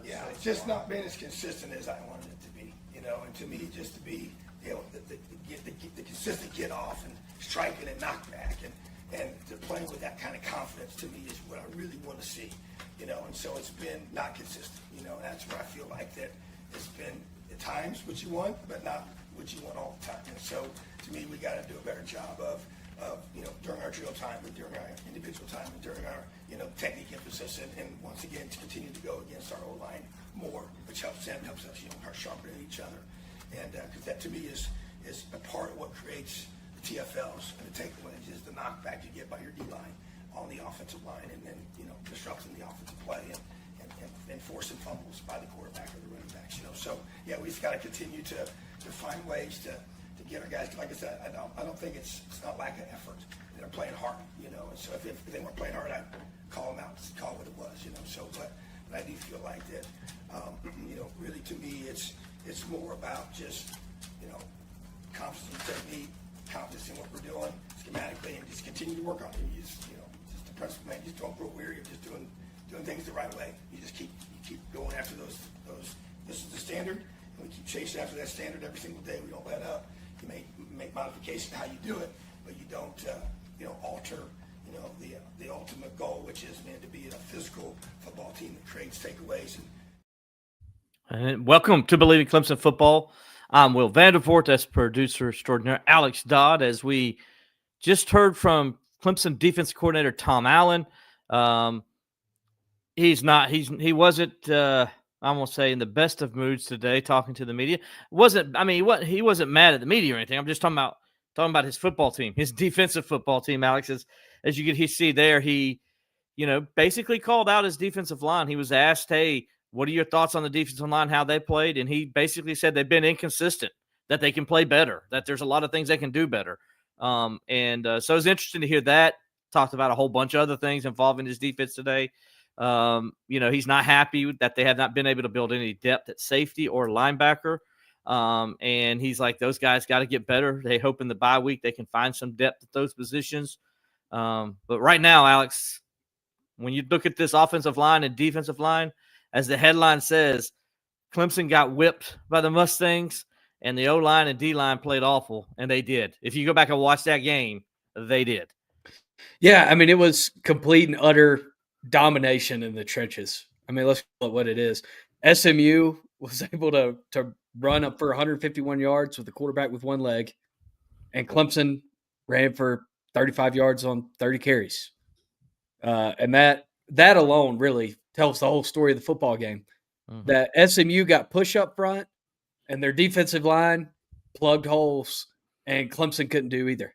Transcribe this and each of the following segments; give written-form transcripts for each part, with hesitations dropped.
Yeah, it's just not been as consistent as I wanted it to be, and to me, just to be, the consistent get off and striking and knockback and to play with that kind of confidence to me is what I really want to see, and so it's been not consistent, and that's where I feel like that it's been at times what you want, but not what you want all the time. And so to me, we got to do a better job of during our drill time and during our individual time and during our, technique emphasis and once again, to continue to go against our O-line more, which helps them, helps us, are sharper than each other. And because that to me is a part of what creates the TFLs and the takeaways is the knockback you get by your D-line on the offensive line and then, disrupting the offensive play and forcing fumbles by the quarterback or the running backs, So, yeah, we just got to continue to find ways to get our guys. Like I said, I don't think it's not lack of effort. They're playing hard, And so if they weren't playing hard, I'd call them out, call it what it was, So, but I do feel like that, really to me, it's more about just, confidence in technique, confidence in what we're doing schematically, and just continue to work on it. You just the principle, man, just don't grow weary of just doing things the right way. You just keep going after those. This is the standard, and we keep chasing after that standard every single day. We don't let up. You may make modifications to how you do it, but you don't, alter, the ultimate goal, which is, man, to be a physical football team that creates takeaways. And welcome to Believing Clemson Football. I'm Will Vandervoort, as producer extraordinaire Alex Dodd, as we just heard from Clemson defense coordinator Tom Allen. He wasn't, I won't say in the best of moods today talking to the media. He wasn't mad at the media or anything. I'm just talking about his football team, his defensive football team, Alex. As you can see there, he, basically called out his defensive line. He was asked, hey, what are your thoughts on the defensive line, how they played? And he basically said they've been inconsistent, that they can play better, that there's a lot of things they can do better. So it was interesting to hear that. Talked about a whole bunch of other things involving his defense today. He's not happy that they have not been able to build any depth at safety or linebacker. And he's like, those guys got to get better. They hope in the bye week they can find some depth at those positions. But right now, Alex, when you look at this offensive line and defensive line, as the headline says, Clemson got whipped by the Mustangs, and the O-line and D-line played awful, and they did. If you go back and watch that game, they did. Yeah, it was complete and utter domination in the trenches. Let's call it what it is. SMU was able to run up for 151 yards with the quarterback with one leg, and Clemson ran for 35 yards on 30 carries. And that alone really tells the whole story of the football game. Mm-hmm. That SMU got push up front, and their defensive line plugged holes, and Clemson couldn't do either.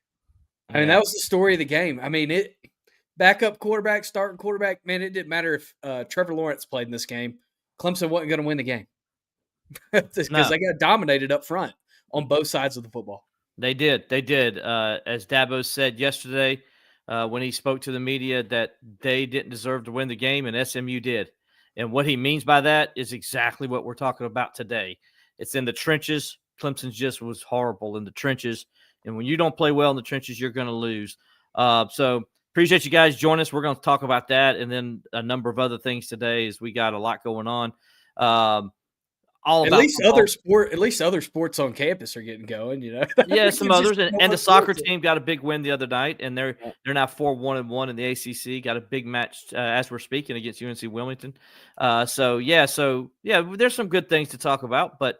Yeah. That was the story of the game. Backup quarterback, starting quarterback, man, it didn't matter if Trevor Lawrence played in this game. Clemson wasn't going to win the game because they got dominated up front on both sides of the football. They did. As Dabo said yesterday when he spoke to the media, that they didn't deserve to win the game, and SMU did. And what he means by that is exactly what we're talking about today. It's in the trenches. Clemson just was horrible in the trenches. And when you don't play well in the trenches, you're going to lose. So appreciate you guys joining us. We're going to talk about that and then a number of other things today, as we got a lot going on. At least other sports on campus are getting going, Yeah, some others, and the soccer team got a big win the other night, and they're now 4-1-1 in the ACC. Got a big match as we're speaking against UNC Wilmington. So there's some good things to talk about, but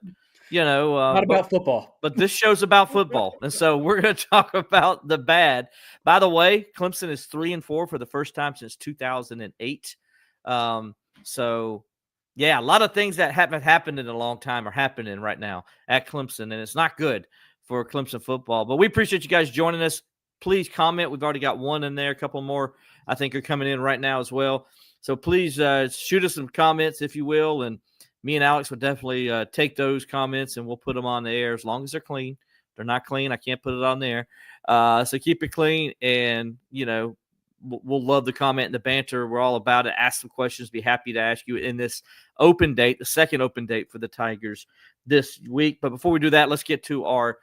not about football. But this show's about football, and so we're going to talk about the bad. By the way, Clemson is 3-4 for the first time since 2008. Yeah, a lot of things that haven't happened in a long time are happening right now at Clemson, and it's not good for Clemson football. But we appreciate you guys joining us. Please comment. We've already got one in there. A couple more, I think, are coming in right now as well. So please shoot us some comments, if you will, and me and Alex will definitely take those comments, and we'll put them on the air as long as they're clean. If they're not clean, I can't put it on there. So keep it clean, and, we'll love the comment and the banter. We're all about it. Ask some questions. Be happy to ask you in this open date, the second open date for the Tigers this week. But before we do that, let's get to our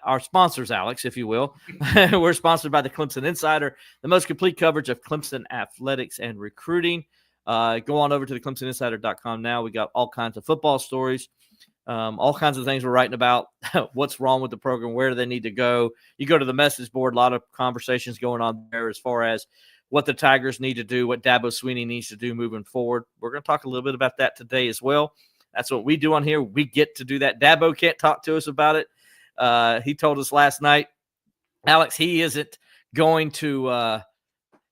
our sponsors, Alex, if you will. We're sponsored by the Clemson Insider, the most complete coverage of Clemson athletics and recruiting. Go on over to the ClemsonInsider.com now. We got all kinds of football stories, all kinds of things we're writing about, what's wrong with the program, where do they need to go. You go to the message board, a lot of conversations going on there as far as what the Tigers need to do, what Dabo Swinney needs to do moving forward. We're going to talk a little bit about that today as well. That's what we do on here. We get to do that. Dabo can't talk to us about it. He told us last night, Alex, he isn't going to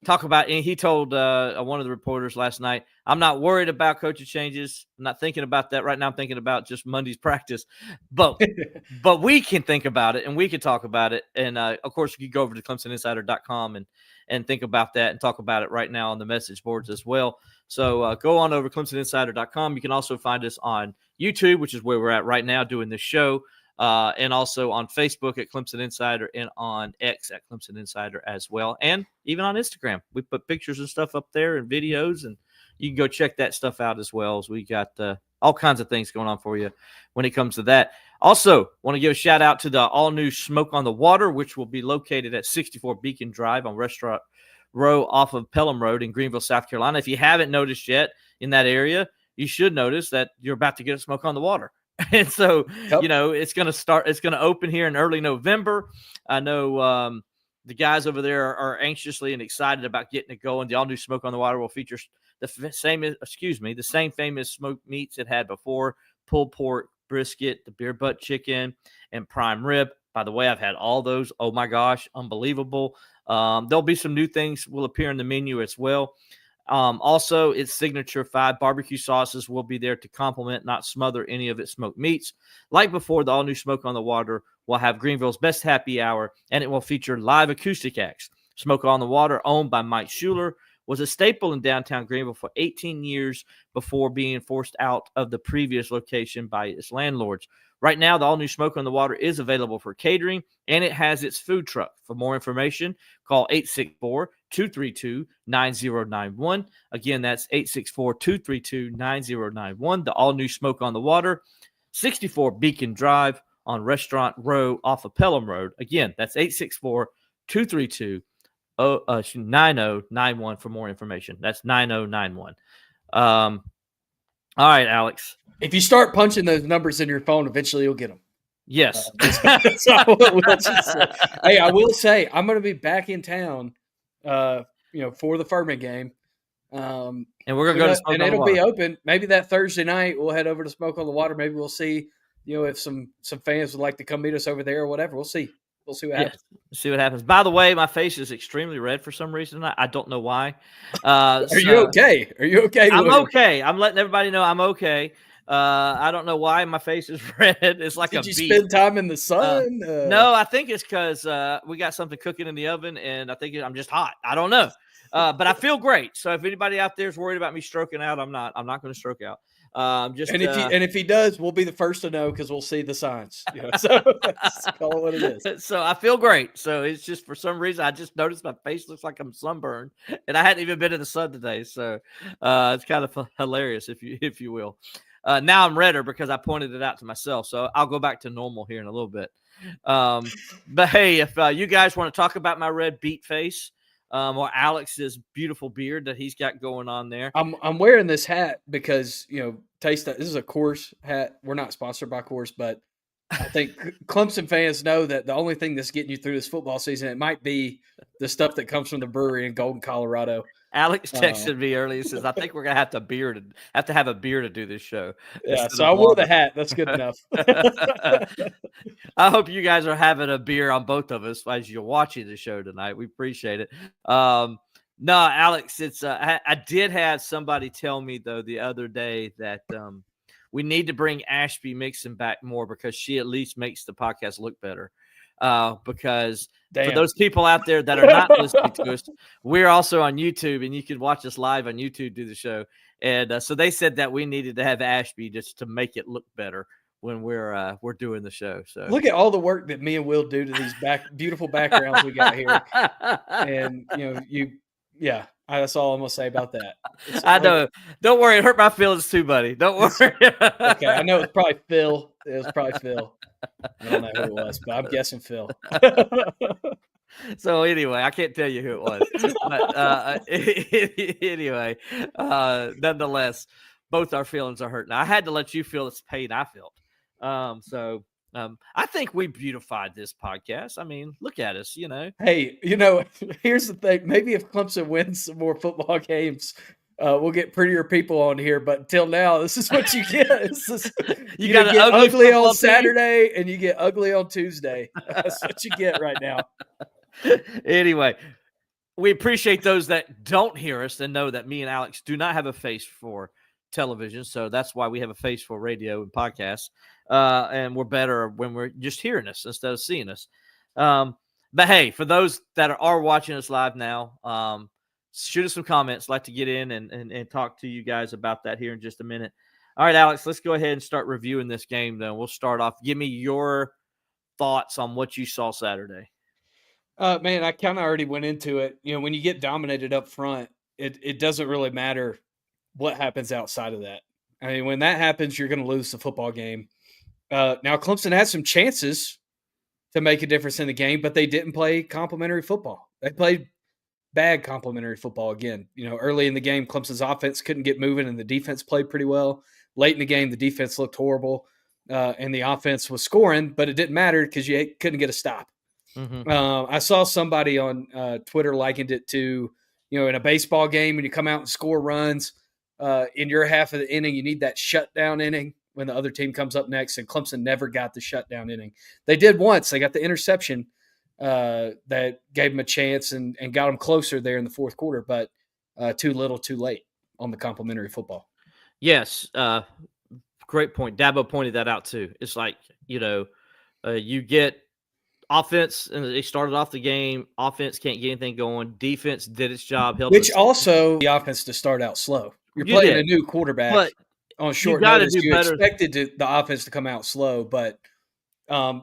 talk about – he told one of the reporters last night, I'm not worried about coaching changes. I'm not thinking about that right now. I'm thinking about just Monday's practice. But we can think about it, and we can talk about it. And, of course, you can go over to ClemsonInsider.com and think about that and talk about it right now on the message boards as well. So go on over to ClemsonInsider.com. You can also find us on YouTube, which is where we're at right now doing this show, and also on Facebook at Clemson Insider and on X at Clemson Insider as well, and even on Instagram. We put pictures and stuff up there and videos, and you can go check that stuff out as well. As we got all kinds of things going on for you when it comes to that. Also, want to give a shout out to the all-new Smoke on the Water, which will be located at 64 Beacon Drive on Restaurant Row off of Pelham Road in Greenville, South Carolina. If you haven't noticed yet in that area, you should notice that you're about to get a Smoke on the Water. And so, Yep. It's going to open here in early November. I know the guys over there are anxiously and excited about getting it going. The all-new Smoke on the Water will feature the same famous smoked meats it had before: pulled pork, brisket, the beer butt chicken, and prime rib. By the way, I've had all those. Oh my gosh, unbelievable. There'll be some new things will appear in the menu as well. Also, its signature 5 barbecue sauces will be there to complement, not smother any of its smoked meats. Like before, the all-new Smoke on the Water will have Greenville's best happy hour, and it will feature live acoustic acts. Smoke on the Water, owned by Mike Schuler, was a staple in downtown Greenville for 18 years before being forced out of the previous location by its landlords. Right now, the all-new Smoke on the Water is available for catering, and it has its food truck. For more information, call 864-232-9091. Again, that's 864-232-9091. The all-new Smoke on the Water, 64 Beacon Drive on Restaurant Row off of Pelham Road. Again, that's 864-232-9091 for more information. That's 9091. All right, Alex. If you start punching those numbers in your phone, eventually you'll get them. Yes. That's all we'll just say. Hey, I will say I'm going to be back in town, for the Furman game. And we're going to go to Smoke and on the it'll Water. be open. Maybe that Thursday night we'll head over to Smoke on the Water. Maybe we'll see, if some fans would like to come meet us over there or whatever. We'll see. We'll see what happens. See what happens. By the way, my face is extremely red for some reason. I don't know why. Are you okay? Are you okay? I'm okay. I'm letting everybody know I'm okay. I don't know why my face is red. It's like Did a you beet. spend time in the sun? No, I think it's because we got something cooking in the oven, and I think I'm just hot. I don't know, but I feel great. So if anybody out there is worried about me stroking out, I'm not. I'm not going to stroke out. If he does, we'll be the first to know because we'll see the signs. So that's call it what it is. So I feel great. So it's just for some reason I just noticed my face looks like I'm sunburned, and I hadn't even been in the sun today. So it's kind of hilarious, if you will. Now I'm redder because I pointed it out to myself. So I'll go back to normal here in a little bit. But hey, if you guys want to talk about my red beet face, or Alex's beautiful beard that he's got going on there. I'm wearing this hat because, Taste That. This is a Coors hat. We're not sponsored by Coors, but I think Clemson fans know that the only thing that's getting you through this football season, it might be the stuff that comes from the brewery in Golden, Colorado. Alex texted me earlier. He says, I think we're going to have to have a beer to do this show. Yeah, so I wore the hat. That's good enough. I hope you guys are having a beer on both of us as you're watching the show tonight. We appreciate it. No, Alex, it's I did have somebody tell me, though, the other day that we need to bring Ashby Mixon back more because she at least makes the podcast look better. Because for those people out there that are not listening to us, we're also on YouTube, and you can watch us live on YouTube do the show. And so they said that we needed to have Ashby just to make it look better when we're doing the show. So look at all the work that me and Will do to these beautiful backgrounds we got here. And that's all I'm gonna say about that. I know. Don't worry, it hurt my feelings too, buddy. Don't worry. Okay, I know it's probably Phil It was probably Phil. I don't know who it was, but I'm guessing Phil. So anyway, I can't tell you who it was, but anyway, nonetheless, both our feelings are hurt. Now I had to let you feel this pain I felt. I think we beautified this podcast. I mean, look at us, Hey, here's the thing. Maybe if Clemson wins some more football games, we'll get prettier people on here. But until now, this is what you get. You got an get ugly ugly football on team? Saturday and you get ugly on Tuesday. That's what you get right now. Anyway, we appreciate those that don't hear us and know that me and Alex do not have a face for television. So that's why we have a face for radio and podcasts. And we're better when we're just hearing us instead of seeing us. But hey, for those that are watching us live now, shoot us some comments. Like to get in and talk to you guys about that here in just a minute. All right, Alex, let's go ahead and start reviewing this game. Then we'll start off. Give me your thoughts on what you saw Saturday. Man, I kind of already went into it. When you get dominated up front, it doesn't really matter what happens outside of that. I mean, when that happens, you're going to lose the football game. Now, Clemson had some chances to make a difference in the game, but they didn't play complimentary football. They played bad complimentary football again. Early in the game, Clemson's offense couldn't get moving, and the defense played pretty well. Late in the game, the defense looked horrible, and the offense was scoring, but it didn't matter because you couldn't get a stop. Mm-hmm. I saw somebody on Twitter likened it to, in a baseball game when you come out and score runs in your half of the inning, you need that shutdown inning when the other team comes up next, and Clemson never got the shutdown inning. They did once. They got the interception that gave them a chance and got them closer there in the fourth quarter, but too little, too late on the complimentary football. Yes. Great point. Dabo pointed that out too. It's like, you get offense, and they started off the game. Offense can't get anything going. Defense did its job. Which also the offense to start out slow. You're playing a new quarterback but on short gotta notice. do You better. expected the offense to come out slow, but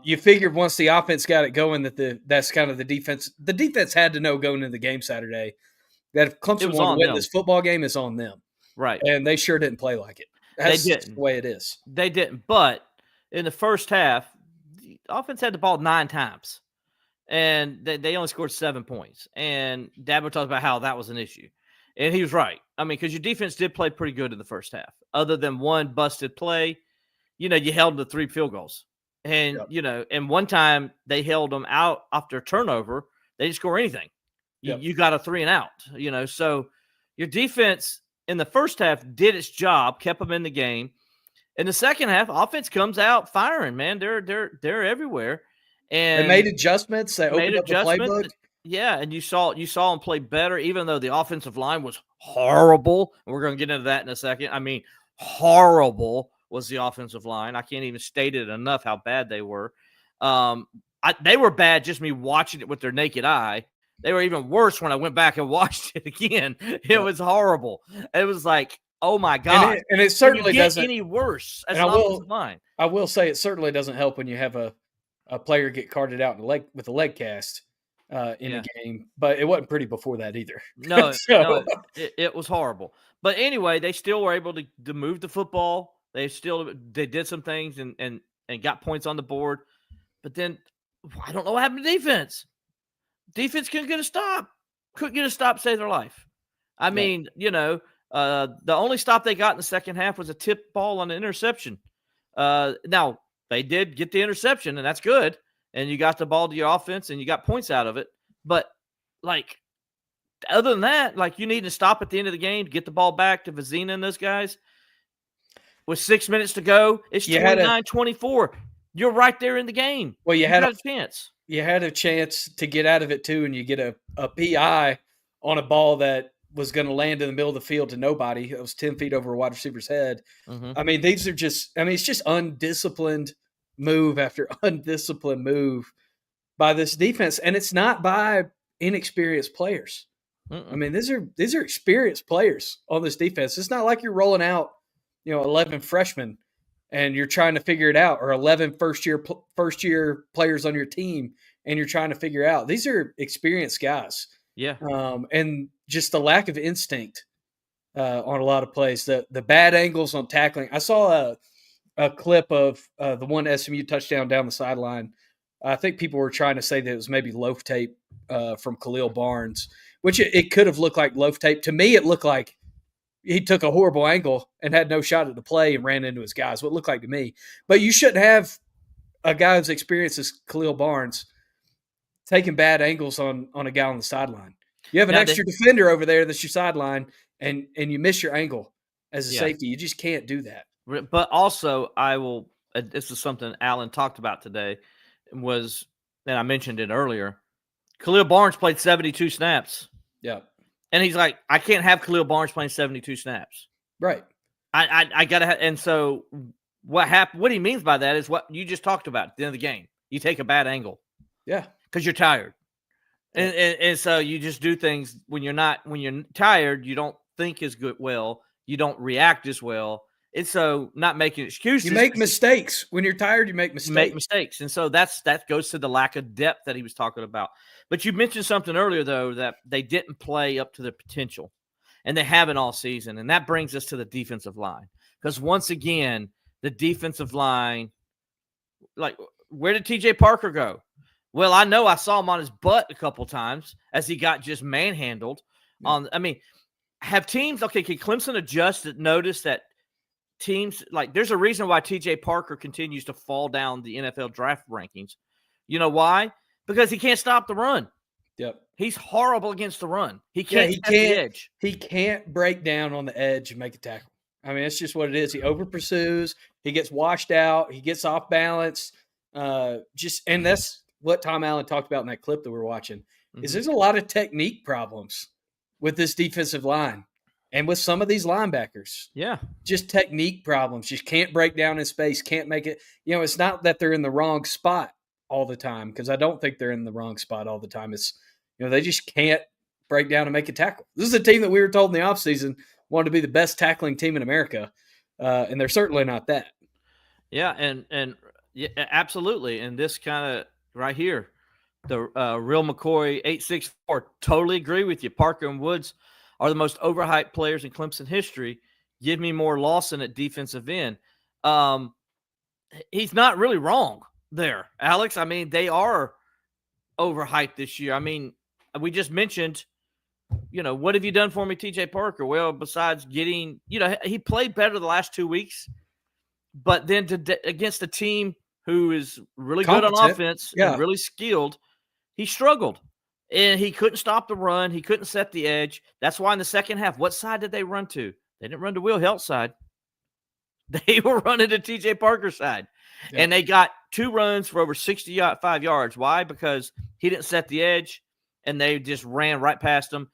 you figured once the offense got it going that's kind of the defense. The defense had to know going into the game Saturday that if Clemson wanted to win this football game, it's on them. Right. And they sure didn't play like it. That's the way it is. They didn't. But in the first half, the offense had the ball 9 times. And they only scored 7 points. And Dabo talked about how that was an issue. And he was right. I mean, because your defense did play pretty good in the first half. Other than one busted play, you held the 3 field goals. And, and one time they held them out after a turnover. They didn't score anything. You got a 3 and out, So your defense in the first half did its job, kept them in the game. In the second half, offense comes out firing, man. They're everywhere. And they made adjustments. They opened up the playbook. Yeah, and you saw them play better, even though the offensive line was horrible. And we're going to get into that in a second. I mean, horrible was the offensive line. I can't even state it enough how bad they were. They were bad, just me watching it with their naked eye. They were even worse when I went back and watched it again. It was horrible. It was like, oh my God. And it certainly doesn't get any worse as an offensive line. I will say it certainly doesn't help when you have a player get carted out with a leg cast in a game, but it wasn't pretty before that either. No, it was horrible. But anyway, they still were able to move the football. They did some things and got points on the board. But then I don't know what happened to defense. Defense couldn't get a stop. Couldn't get a stop to save their life. I mean, the only stop they got in the second half was a tip ball on an interception. Now, they did get the interception, and that's good. And you got the ball to your offense, and you got points out of it. But, other than that, you need to stop at the end of the game to get the ball back to Vizina and those guys. With 6 minutes to go, it's 29-24. You're right there in the game. Well, you had a chance. You had a chance to get out of it, too, and you get a PI on a ball that was going to land in the middle of the field to nobody. It was 10 feet over a wide receiver's head. Mm-hmm. I mean, it's just undisciplined move after undisciplined move by this defense. And it's not by inexperienced players. Mm-mm. I mean, these are experienced players on this defense. It's not like you're rolling out, 11 freshmen and you're trying to figure it out, or 11 first year players on your team and you're trying to figure out. These are experienced guys. Yeah. And just the lack of instinct on a lot of plays, the bad angles on tackling. I saw a clip of the one SMU touchdown down the sideline. I think people were trying to say that it was maybe loaf tape from Khalil Barnes, which it could have looked like loaf tape. To me, it looked like he took a horrible angle and had no shot at the play and ran into his guys. What it looked like to me. But you shouldn't have a guy as experienced as Khalil Barnes taking bad angles on a guy on the sideline. You have an extra defender over there that's your sideline, and you miss your angle as a safety. You just can't do that. But also, I will. This is something Alan talked about today. And I mentioned it earlier. Khalil Barnes played 72 snaps. Yeah, and he's like, I can't have Khalil Barnes playing 72 snaps. Right. I gotta have. And so what happened? What he means by that is what you just talked about at the end of the game. You take a bad angle. Yeah, because you're tired. And so you just do things when you're tired, you don't think as good. Well, you don't react as well. And so not making excuses. You make mistakes. When you're tired, you make mistakes. You make mistakes. And so that goes to the lack of depth that he was talking about. But you mentioned something earlier, though, that they didn't play up to their potential. And they haven't all season. And that brings us to the defensive line. Because once again, the defensive line, like, where did TJ Parker go? Well, I know I saw him on his butt a couple times as he got just manhandled. Yeah. Have teams, can Clemson adjust that notice that teams, like, there's a reason why TJ Parker continues to fall down the NFL draft rankings. You know why? Because he can't stop the run. Yep. He's horrible against the run. He can't set the edge. He can't break down on the edge and make a tackle. It's just what it is. He over pursues. He gets washed out. He gets off balance. And that's what Tom Allen talked about in that clip that we're watching. Is there's a lot of technique problems with this defensive line and with some of these linebackers. Yeah. Just technique problems. Just can't break down in space. Can't make it. It's not that they're in the wrong spot all the time, because I don't think they're in the wrong spot all the time. It's, they just can't break down and make a tackle. This is a team that we were told in the offseason wanted to be the best tackling team in America, and they're certainly not that. Yeah, and yeah, absolutely. And this kind of right here, the Real McCoy 864, totally agree with you. Parker and Woods are the most overhyped players in Clemson history. Give me more Lawson at defensive end. He's not really wrong there, Alex. They are overhyped this year. We just mentioned, what have you done for me, TJ Parker? Well, besides getting, he played better the last 2 weeks, but then against a team who is really good on offense and really skilled, he struggled. And he couldn't stop the run. He couldn't set the edge. That's why in the second half, what side did they run to? They didn't run to Will Helt's side. They were running to TJ Parker's side. Yeah. And they got 2 runs for over 65 yards. Why? Because he didn't set the edge, and they just ran right past him.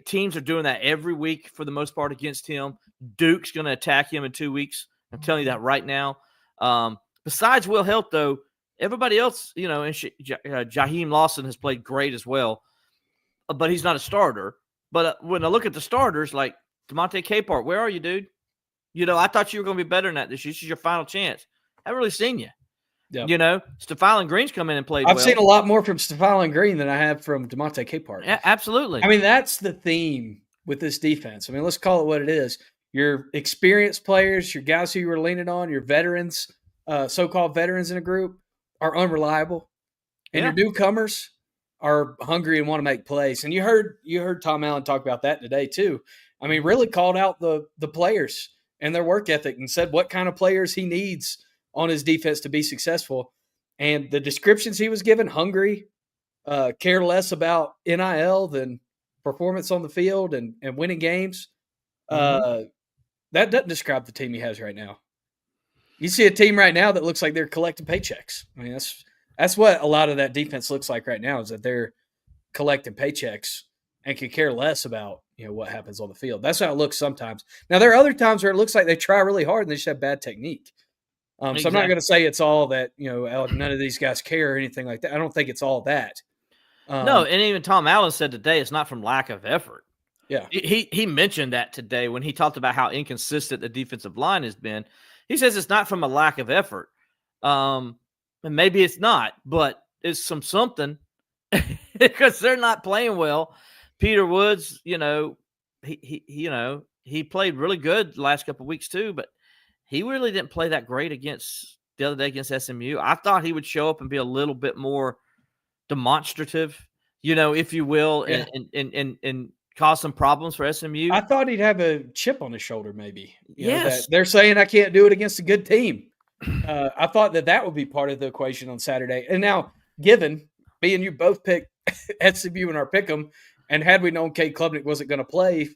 Teams are doing that every week for the most part against him. Duke's going to attack him in 2 weeks. I'm telling you that right now. Besides Will Helt, though, everybody else, and Jaheim Lawson has played great as well, but he's not a starter. But when I look at the starters, like DeMonte Capehart, where are you, dude? I thought you were going to be better than that this year. This is your final chance. I haven't really seen you. Yep. Stephon Green's come in and played I've seen a lot more from Stephon Green than I have from DeMonte Capehart. Yeah, absolutely. That's the theme with this defense. Let's call it what it is. Your experienced players, your guys who you were leaning on, your veterans, so-called veterans in a group, are unreliable. And your newcomers are hungry and want to make plays. And you heard Tom Allen talk about that today too. Really called out the players and their work ethic and said what kind of players he needs on his defense to be successful. And the descriptions he was given, hungry, care less about NIL than performance on the field and winning games, that doesn't describe the team he has right now. You see a team right now that looks like they're collecting paychecks. That's what a lot of that defense looks like right now, is that they're collecting paychecks and could care less about what happens on the field. That's how it looks sometimes. Now, there are other times where it looks like they try really hard and they just have bad technique. Exactly. So I'm not going to say it's all that, none of these guys care or anything like that. I don't think it's all that. No, and even Tom Allen said today it's not from lack of effort. Yeah. He mentioned that today when he talked about how inconsistent the defensive line has been. He says it's not from a lack of effort. And maybe it's not, but it's something because they're not playing well. Peter Woods, he played really good the last couple of weeks too, but he really didn't play that great against the other day against SMU. I thought he would show up and be a little bit more demonstrative, if you will, Yeah. and cause some problems for SMU. I thought he'd have a chip on his shoulder, maybe. That Yes. they're saying I can't do it against a good team. I thought that would be part of the equation on Saturday. And now, given me and you both picked SMU in our pick'em, and had we known Cade Klubnik wasn't going to play,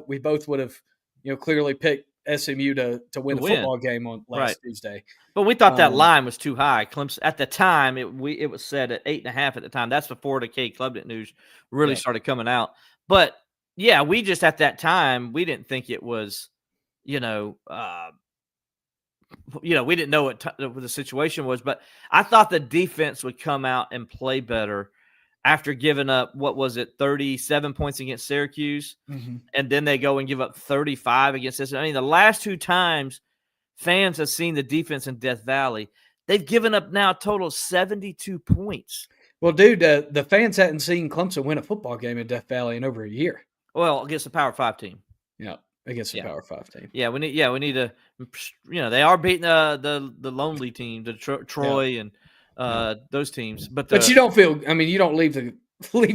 we both would have, clearly picked SMU to win the football game on last Tuesday. But we thought that line was too high. Clemson at the time, it was set at 8.5 at the time. That's before the Cade Klubnik news really started coming out. But yeah, we just at that time we didn't think it was, we didn't know what the situation was. But I thought the defense would come out and play better after giving up, 37 points against Syracuse, and then they go and give up 35 against this. I mean, the last two times fans have seen the defense in Death Valley, they've given up now a total of 72 points. Well, dude, the fans hadn't seen Clemson win a football game in Death Valley in over a year. Well, against the Power 5 team. Yeah, against the Power 5 team. Yeah, we need to. They are beating the lonely team, the Troy and those teams. But you don't feel. I mean, you don't leave the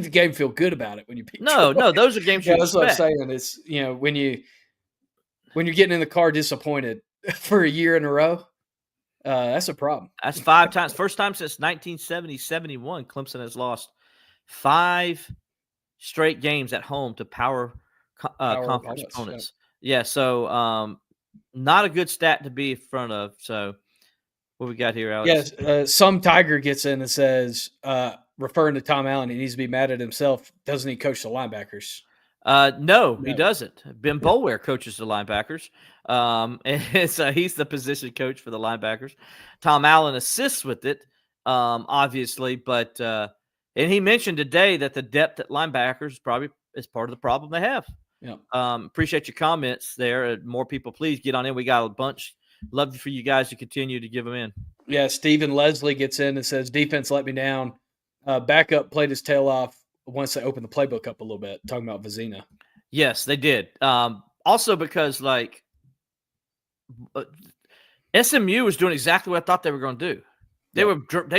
game feel good about it when you beat. No, Troy. those are games. That's what I'm saying. It's when you're getting in the car disappointed for a year in a row. That's a problem. That's 5 times. First time since 1970-71, Clemson has lost 5 straight games at home to power conference opponents. Yeah, so not a good stat to be in front of. So what we got here, Alex? Yes, some Tiger gets in and says, referring to Tom Allen, he needs to be mad at himself. Doesn't he coach the linebackers? No, he doesn't. Ben Boulware coaches the linebackers. And so he's the position coach for the linebackers. Tom Allen assists with it, obviously, but and he mentioned today that the depth at linebackers probably is part of the problem they have. Yeah. Appreciate your comments there. More people, please get on in. We got a bunch. Love for you guys to continue to give them in. Yeah, Stephen Leslie gets in and says, defense let me down. Backup played his tail off once they opened the playbook up a little bit, talking about Vizina. Yes, they did. Also because, SMU was doing exactly what I thought they were going to do. They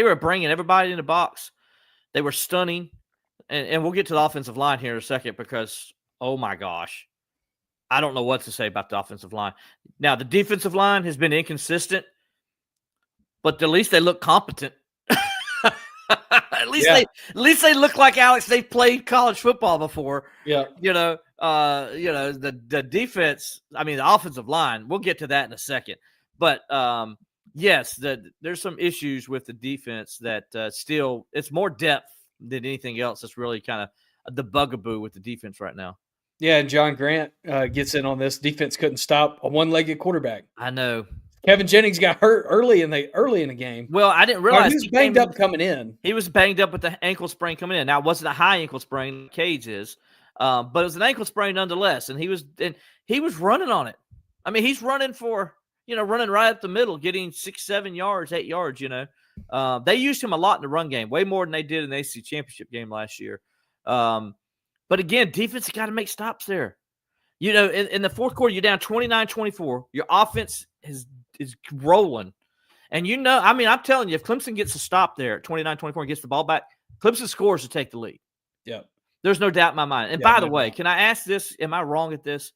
were bringing everybody in the box. They were stunning. And we'll get to the offensive line here in a second because, oh, my gosh, I don't know what to say about the offensive line. Now, the defensive line has been inconsistent, but at least they look competent. At least they look like, Alex, they've played college football before. Yeah. The defense, I mean, the offensive line, we'll get to that in a second. But, yes, there's some issues with the defense that still – it's more depth than anything else. That's really kind of the bugaboo with the defense right now. Yeah, and John Grant gets in on this. Defense couldn't stop a one-legged quarterback. I know. Kevin Jennings got hurt early in the game. Well, I didn't realize he was banged up coming in. He was banged up with the ankle sprain coming in. Now, it wasn't a high ankle sprain, Cage is, but it was an ankle sprain nonetheless. And he was running on it. I mean, he's running running right up the middle, getting 6, 7 yards, 8 yards. They used him a lot in the run game, way more than they did in the ACC championship game last year. But again, defense has got to make stops there. In the fourth quarter, you're down 29-24. Your offense is rolling. And I'm telling you, if Clemson gets a stop there at 29-24 and gets the ball back, Clemson scores to take the lead. Yeah. There's no doubt in my mind. And by the way, can I ask this? Am I wrong at this?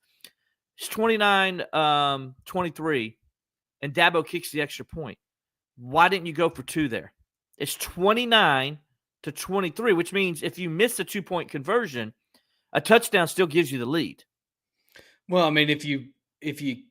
It's 29-23, and Dabo kicks the extra point. Why didn't you go for 2 there? It's 29-23, which means if you miss a 2-point conversion, a touchdown still gives you the lead. Well, I mean, if you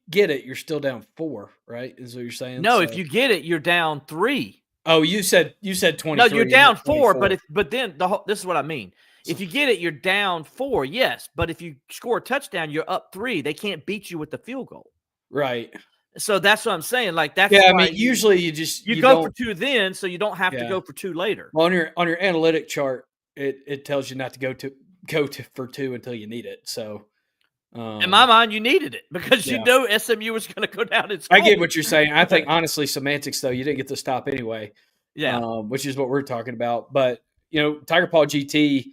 get it, you're still down 4, right? Is what you're saying? No, if you get it, you're down 3. Oh, you said 23. No, you're down 4, but then this is what I mean. If you get it, you're down 4, yes. But if you score a touchdown, you're up 3. They can't beat you with the field goal. Right. So that's what I'm saying. That's I mean, usually you go for 2 then, so you don't have to go for 2 later. Well, on your analytic chart, it tells you not to go for 2 until you need it. So in my mind, you needed it because SMU was going to go down and score. I get what you're saying. I think honestly, semantics though, you didn't get the stop anyway. Yeah. Which is what we're talking about. But Tiger Paw GT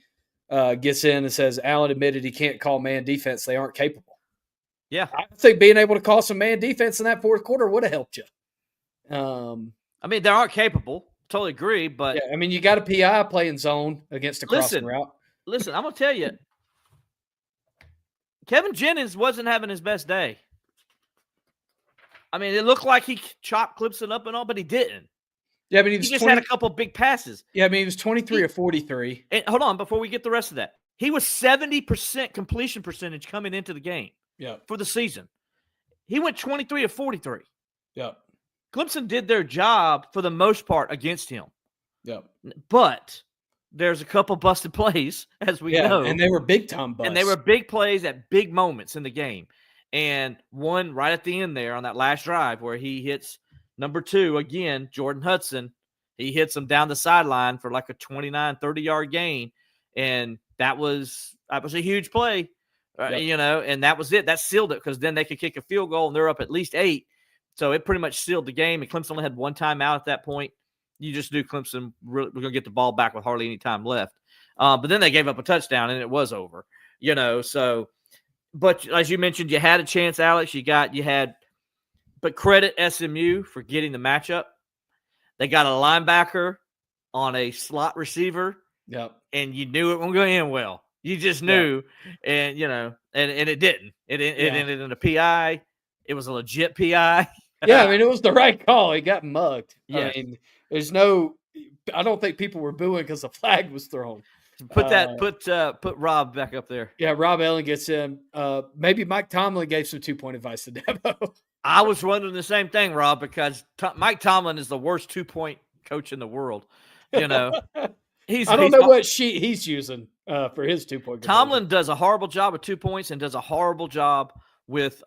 gets in and says Allen admitted he can't call man defense. They aren't capable. Yeah. I think being able to call some man defense in that fourth quarter would have helped you. I mean, they aren't capable. Totally agree. But Yeah, I mean, you got a PI playing zone against a crossing route. listen, I'm going to tell you, Kevin Jennings wasn't having his best day. I mean, it looked like he chopped Clemson up and all, but he didn't. Yeah, but He just had a couple big passes. Yeah, I mean, he was 23 or 43. And hold on, before we get the rest of that, he was 70% completion percentage coming into the game. Yeah. For the season. He went 23 of 43. Yeah. Clemson did their job for the most part against him. Yeah. But there's a couple busted plays, as we know. And they were big-time busts. And they were big plays at big moments in the game. And one right at the end there on that last drive where he hits number 2, again, Jordan Hudson. He hits him down the sideline for like a 29, 30-yard gain. And that was a huge play. And that was it. That sealed it because then they could kick a field goal and they're up at least 8. So it pretty much sealed the game. And Clemson only had one timeout at that point. You just knew Clemson were going to get the ball back with hardly any time left. But then they gave up a touchdown and it was over. So, but as you mentioned, you had a chance, Alex. But credit SMU for getting the matchup. They got a linebacker on a slot receiver. Yep. And you knew it wasn't going to end well. You just knew, and it didn't. It ended in a PI. It was a legit PI. Yeah, I mean, it was the right call. He got mugged. Yes. I mean, I don't think people were booing because the flag was thrown. Put Rob back up there. Yeah, Rob Ellen gets in. Maybe Mike Tomlin gave some 2-point advice to Dabo. I was wondering the same thing, Rob, because Mike Tomlin is the worst 2-point coach in the world. I don't know what sheet he's using for his 2-point. Tomlin does a horrible job with 2 points and does a horrible job with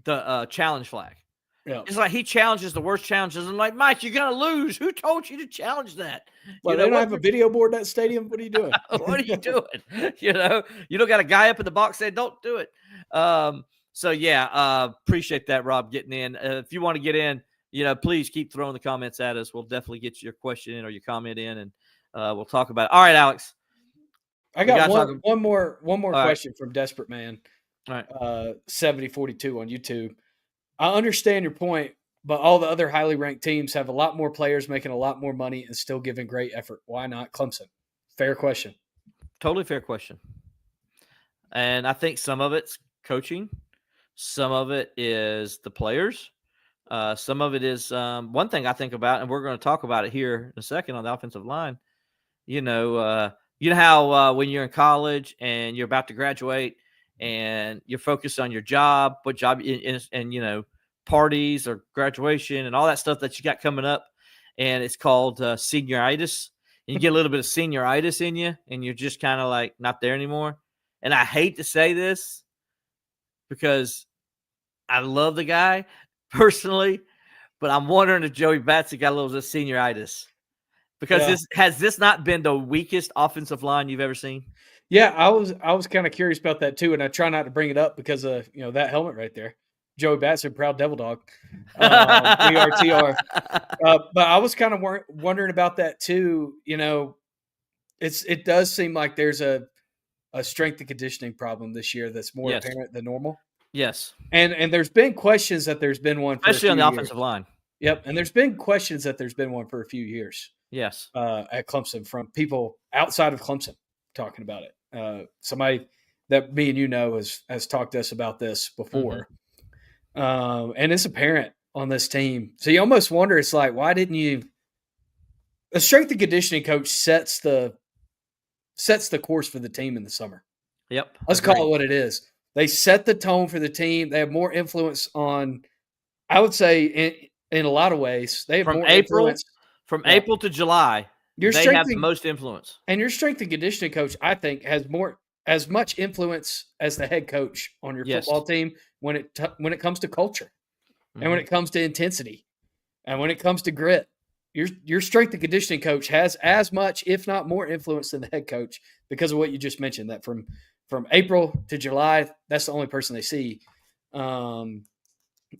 the challenge flag. Yeah. It's like he challenges the worst challenges. I'm like, Mike, you're going to lose. Who told you to challenge that? Well, they don't have a video board in that stadium. What are you doing? What are you doing? You don't got a guy up in the box saying, don't do it. Appreciate that, Rob, getting in. If you want to get in, please keep throwing the comments at us. We'll definitely get your question in or your comment in, and we'll talk about it. All right, Alex. I got one more question from Desperate Man. All right. 7042 on YouTube. I understand your point, but all the other highly ranked teams have a lot more players making a lot more money and still giving great effort. Why not Clemson? Fair question. Totally fair question. And I think some of it's coaching. Some of it is the players. Some of it is one thing I think about, and we're going to talk about it here in a second on the offensive line. You know how when you're in college and you're about to graduate and you're focused on your job, what job, and parties or graduation and all that stuff that you got coming up, and it's called senioritis. And you get a little bit of senioritis in you, and you're just kind of like not there anymore. And I hate to say this because I love the guy personally, but I'm wondering if Joey Batson got a little bit of senioritis because has this not been the weakest offensive line you've ever seen? Yeah, I was kind of curious about that too, and I try not to bring it up because of that helmet right there. Joey Batson, proud Devil Dog. BRTR. But I was kind of wondering about that too. It does seem like there's a strength and conditioning problem this year that's more apparent than normal. Yes. And there's been questions that there's been one for especially on the offensive line. Yep. And there's been questions that there's been one for a few years. Yes. At Clemson from people outside of Clemson talking about it. Somebody that me and has talked to us about this before. Mm-hmm. And it's apparent on this team. So you almost wonder, it's like, why didn't you – a strength and conditioning coach sets the course for the team in the summer. Yep. Let's call it what it is. They set the tone for the team. They have more influence on, I would say, in a lot of ways. They have more influence. From April to July, they have the most influence. And your strength and conditioning coach, I think, has as much influence as the head coach on your football team when it comes to culture, and when it comes to intensity, and when it comes to grit. Your strength and conditioning coach has as much, if not more, influence than the head coach because of what you just mentioned. That from April to July, that's the only person they see. And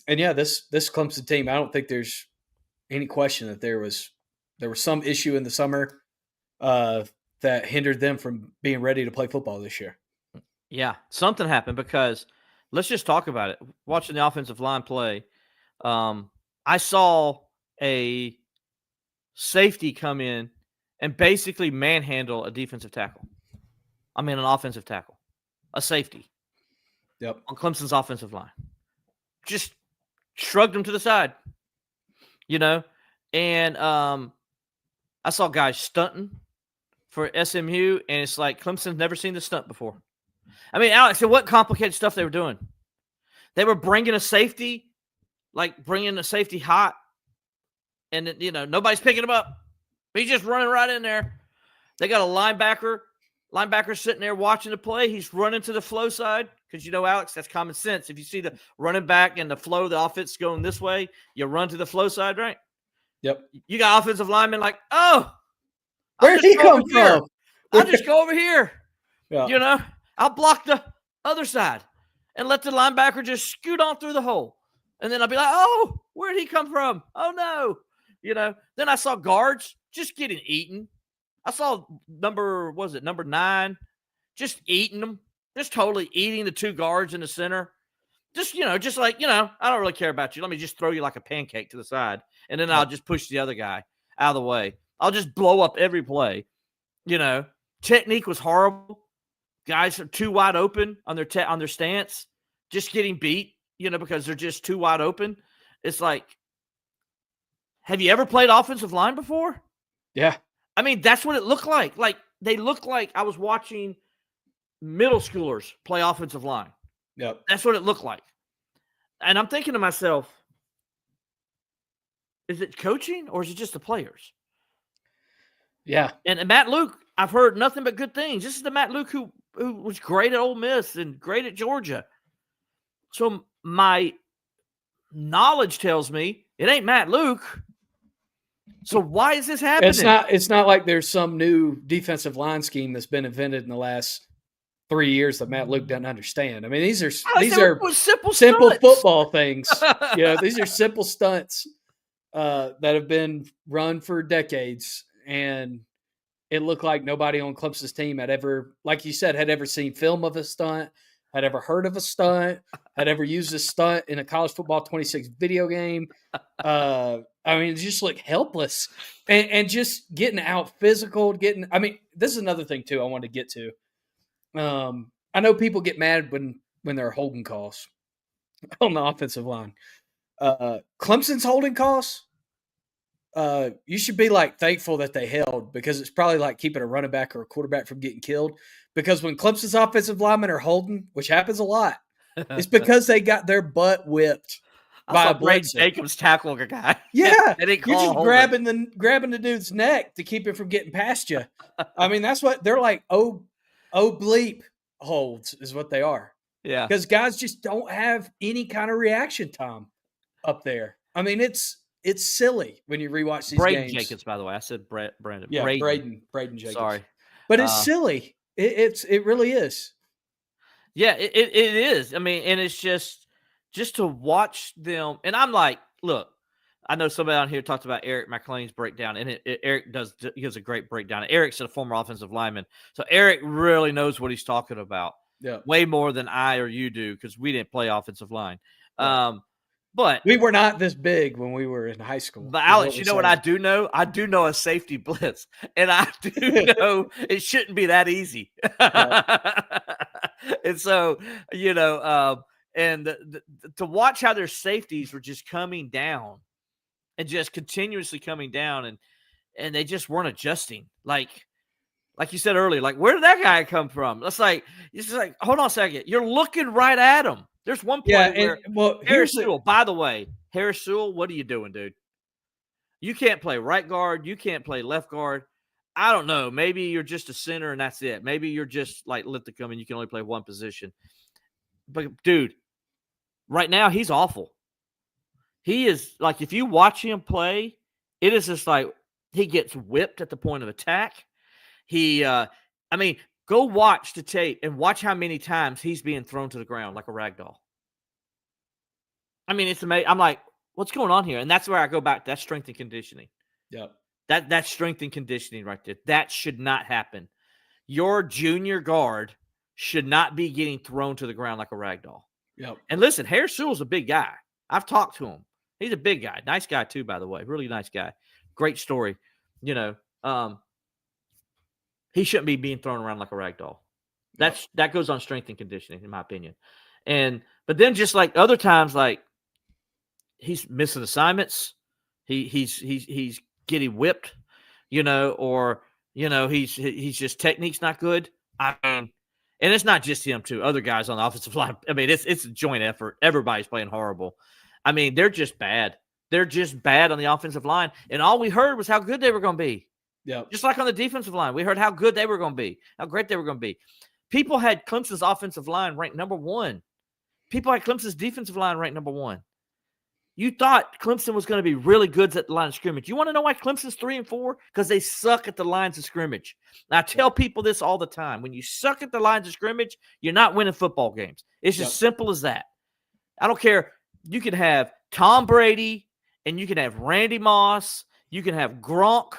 this Clemson team, I don't think there's any question that there was some issue in the summer that hindered them from being ready to play football this year. Yeah, something happened because let's just talk about it. Watching the offensive line play, I saw a safety come in and basically manhandle a defensive tackle. I mean, an offensive tackle, a safety Yep. on Clemson's offensive line. Just shrugged him to the side, and I saw guys stunting for SMU, and it's like Clemson's never seen the stunt before. I mean, Alex, so what complicated stuff they were doing? They were bringing a safety hot, and nobody's picking him up. He's just running right in there. They got a linebacker sitting there watching the play. He's running to the flow side because, Alex, that's common sense. If you see the running back and the flow of the offense going this way, you run to the flow side, right? Yep. You got offensive linemen like, oh, where'd he come from? I'll just go over here. Yeah. I'll block the other side and let the linebacker just scoot on through the hole. And then I'll be like, oh, where'd he come from? Oh, no. Then I saw guards just getting eaten. I saw number 9, just eating them, just totally eating the two guards in the center. Just like, I don't really care about you. Let me just throw you like a pancake to the side. And then I'll just push the other guy out of the way. I'll just blow up every play. Technique was horrible. Guys are too wide open on their stance, just getting beat, because they're just too wide open. It's like, have you ever played offensive line before? Yeah. I mean, that's what it looked like. Like, they looked like I was watching middle schoolers play offensive line. Yep. That's what it looked like. And I'm thinking to myself, is it coaching or is it just the players? Yeah. And Matt Luke, I've heard nothing but good things. This is the Matt Luke who was great at Ole Miss and great at Georgia. So my knowledge tells me it ain't Matt Luke. So why is this happening? It's not like there's some new defensive line scheme that's been invented in the last 3 years that Matt Luke doesn't understand. I mean, these are simple football things. These are simple stunts that have been run for decades, and it looked like nobody on Clemson's team had ever, like you said, had ever seen film of a stunt, had ever heard of a stunt, had ever used a stunt in a college football 26 video game. I mean, it just looked helpless and just getting out physical, this is another thing too I wanted to get to. I know people get mad when there are holding calls on the offensive line. Clemson's holding calls, you should be thankful that they held, because it's probably like keeping a running back or a quarterback from getting killed. Because when Clemson's offensive linemen are holding, which happens a lot, it's because they got their butt whipped by a Brady blitzer. Jacobs tackling a guy. Yeah, you're just grabbing the dude's neck to keep him from getting past you. I mean, that's what they're like. Oh bleep holds is what they are. Yeah, because guys just don't have any kind of reaction time up there. I mean, it's silly when you rewatch these Braden games. Jacobs, by the way, I said Brandon. Yeah, Braden Jacobs. Sorry, but it's silly. It really is. Yeah, it is. I mean, and it's just to watch them. And I'm like, look, I know somebody on here talked about Eric McLean's breakdown, and Eric gives a great breakdown. Eric's a former offensive lineman, so Eric really knows what he's talking about. Yeah, way more than I or you do, because we didn't play offensive line. But we were not this big when we were in high school. But Alex, you know what I do know? I do know a safety blitz, and I do know it shouldn't be that easy. And so, to watch how their safeties were just coming down and just continuously coming down, and they just weren't adjusting. Like you said earlier, where did that guy come from? It's just like, hold on a second. You're looking right at him. There's one play where Harris Sewell, by the way, what are you doing, dude? You can't play right guard. You can't play left guard. I don't know. Maybe you're just a center and that's it. Maybe you're just like Lithicum and you can only play one position. But, dude, right now he's awful. He is, if you watch him play, it is just like he gets whipped at the point of attack. Go watch the tape and watch how many times he's being thrown to the ground like a rag doll. I mean, it's amazing. I'm like, what's going on here? And that's where I go back. That's strength and conditioning. Yep. That's strength and conditioning right there. That should not happen. Your junior guard should not be getting thrown to the ground like a rag doll. Yep. And listen, Harris Sewell's a big guy. I've talked to him. He's a big guy. Nice guy, too, by the way. Really nice guy. Great story. You know, he shouldn't be being thrown around like a rag doll. That goes on strength and conditioning, in my opinion. But then just like other times, like he's missing assignments. He's getting whipped, you know, or you know, he's just technique's not good. I mean, and it's not just him too. Other guys on the offensive line. I mean, it's a joint effort. Everybody's playing horrible. I mean, they're just bad. They're just bad on the offensive line. And all we heard was how good they were going to be. Yeah. Just like on the defensive line, we heard how good they were going to be, how great they were going to be. People had Clemson's offensive line ranked number 1. People had Clemson's defensive line ranked number 1. You thought Clemson was going to be really good at the line of scrimmage. You want to know why Clemson's 3-4? Because they suck at the lines of scrimmage. And I tell people this all the time. When you suck at the lines of scrimmage, you're not winning football games. It's as simple as that. I don't care. You can have Tom Brady, and you can have Randy Moss, you can have Gronk,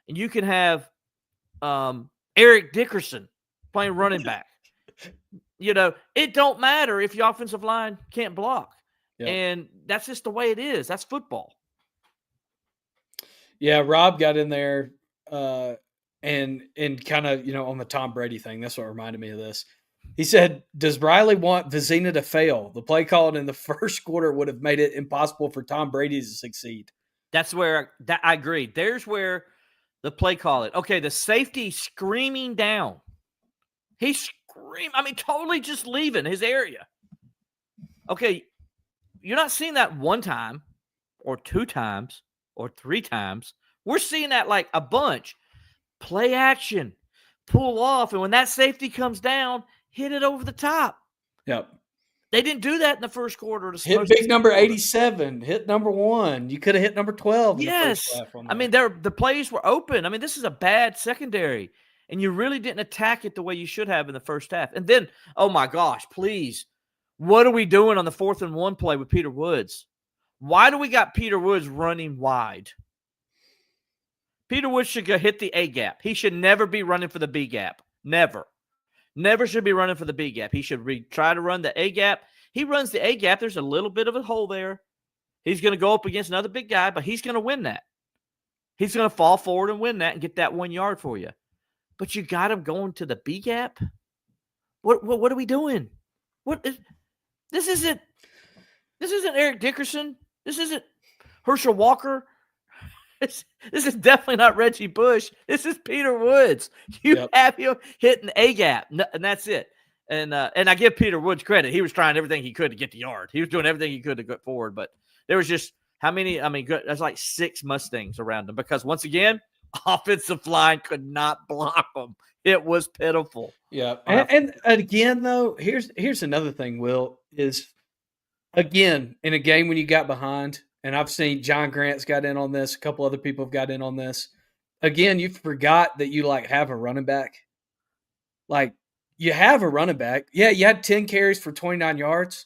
and you can have Eric Dickerson playing running back. You know, it don't matter if your offensive line can't block. Yep. And that's just the way it is. That's football. Yeah, Rob got in there and kind of, you know, on the Tom Brady thing. That's what reminded me of this. He said, does Riley want Vizina to fail? The play called in the first quarter would have made it impossible for Tom Brady to succeed. That's where I agree. There's where the play call it. Okay, the safety screaming down. He's screaming. I mean, totally just leaving his area. Okay, you're not seeing that one time or 2 times or 3 times. We're seeing that like a bunch. Play action, pull off, and when that safety comes down, hit it over the top. Yep. They didn't do that in the first quarter. Hit big number 87. Hit number 1. You could have hit number 12. Yes. I mean, the plays were open. I mean, this is a bad secondary, and you really didn't attack it the way you should have in the first half. And then, oh my gosh, please, what are we doing on the 4th and 1 play with Peter Woods? Why do we got Peter Woods running wide? Peter Woods should go hit the A gap. He should never be running for the B gap. Never. Never should be running for the B gap. He should try to run the A gap. He runs the A gap. There's a little bit of a hole there. He's going to go up against another big guy, but he's going to win that. He's going to fall forward and win that and get that 1 yard for you. But you got him going to the B gap? What are we doing? This isn't Eric Dickerson. This isn't Herschel Walker. This is definitely not Reggie Bush. This is Peter Woods. You have him hitting A gap, and that's it. And I give Peter Woods credit. He was trying everything he could to get the yard. He was doing everything he could to get forward. But there was just how many? I mean, there's like 6 Mustangs around him because once again, offensive line could not block them. It was pitiful. Yeah, and again though, here's another thing. Will is again in a game when you got behind. And I've seen John Grant's got in on this. A couple other people have got in on this. Again, you forgot that you have a running back. Like you have a running back. Yeah, you had 10 carries for 29 yards.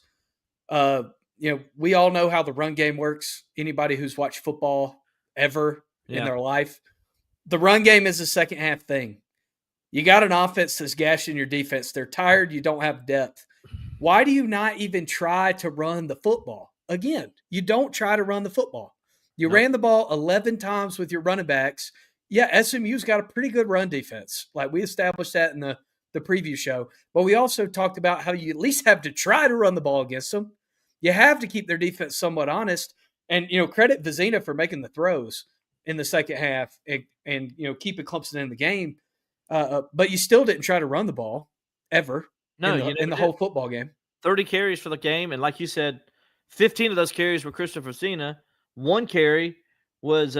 We all know how the run game works. Anybody who's watched football ever in their life, the run game is a second half thing. You got an offense that's gashing your defense. They're tired. You don't have depth. Why do you not even try to run the football? Again, you don't try to run the football. You ran the ball 11 times with your running backs. Yeah, SMU's got a pretty good run defense. Like we established that in the preview show. But we also talked about how you at least have to try to run the ball against them. You have to keep their defense somewhat honest. And, credit Vizina for making the throws in the second half and keeping Clemson in the game. But you still didn't try to run the ball ever in the whole football game. 30 carries for the game. And like you said, 15 of those carries were Christopher Vizina. 1 carry was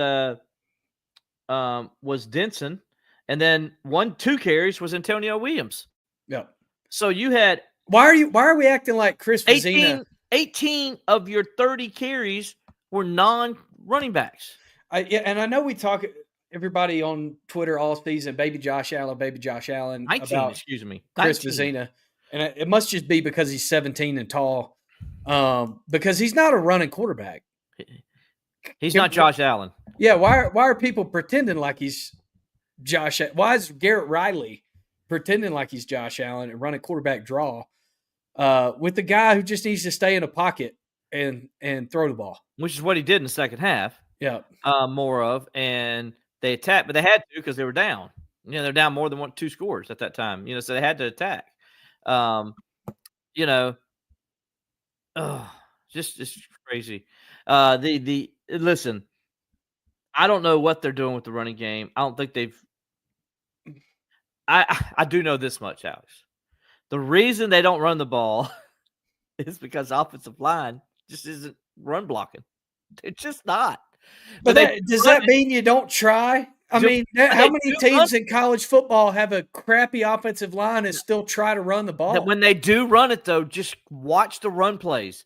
Denson, and then 2 carries was Antonio Williams. Yeah. So you had why are we acting like Chris Vizina? 18 of your 30 carries were non-running backs. And I know we talk everybody on Twitter all season, baby Josh Allen, 19, about excuse me, Chris Vizina, and it must just be because he's 17 and tall. Because he's not a running quarterback. He's not Josh Allen. Yeah, why are people pretending like he's Josh? Why is Garrett Riley pretending like he's Josh Allen and running quarterback draw? with the guy who just needs to stay in a pocket and throw the ball. which is what he did in the second half. Yeah. More of, and they attacked, but they had to because they were down. They're down more than 2 scores at that time. So they had to attack. You know, just crazy. Listen, I don't know what they're doing with the running game. I don't think they've. I do know this much, Alex. The reason they don't run the ball is because the offensive line just isn't run blocking. It's just not. But does that mean you don't try? I mean, how many teams in college football have a crappy offensive line and still try to run the ball? When they do run it, though, just watch the run plays.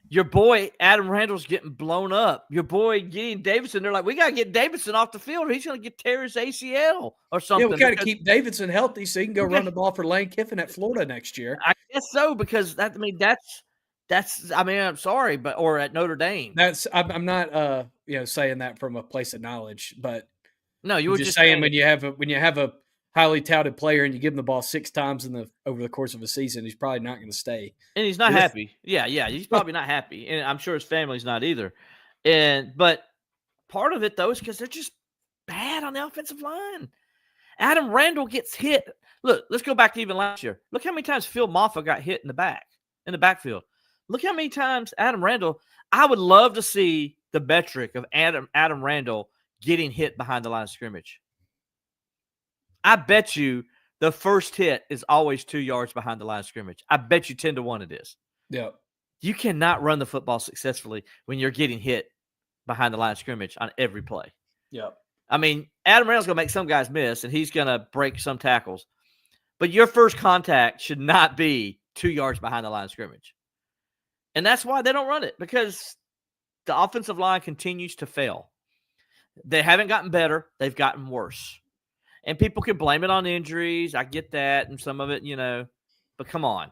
Your boy Adam Randall's getting blown up. Your boy Gideon Davidson, they're like, we got to get Davidson off the field. Or he's going to tear his ACL or something. Yeah, we got to keep Davidson healthy so he can go run the ball for Lane Kiffin at Florida next year. I guess so, because that's. I mean, I'm sorry, but or at Notre Dame. I'm not saying that from a place of knowledge, but no, you were just saying when you have a highly touted player and you give him the ball 6 times over the course of a season, he's probably not going to stay. And he's not happy. Yeah, he's probably not happy, and I'm sure his family's not either. But part of it though is because they're just bad on the offensive line. Adam Randall gets hit. Look, let's go back to even last year. Look how many times Phil Maffa got hit in the backfield. Look how many times Adam Randall. I would love to see the metric of Adam Randall getting hit behind the line of scrimmage. I bet you the first hit is always 2 yards behind the line of scrimmage. I bet you 10-1 it is. Yeah. You cannot run the football successfully when you're getting hit behind the line of scrimmage on every play. Yeah. I mean, Adam Randall's going to make some guys miss, and he's going to break some tackles. But your first contact should not be 2 yards behind the line of scrimmage. And that's why they don't run it, because the offensive line continues to fail. They haven't gotten better. They've gotten worse. And people can blame it on injuries. I get that, and some of it, But come on.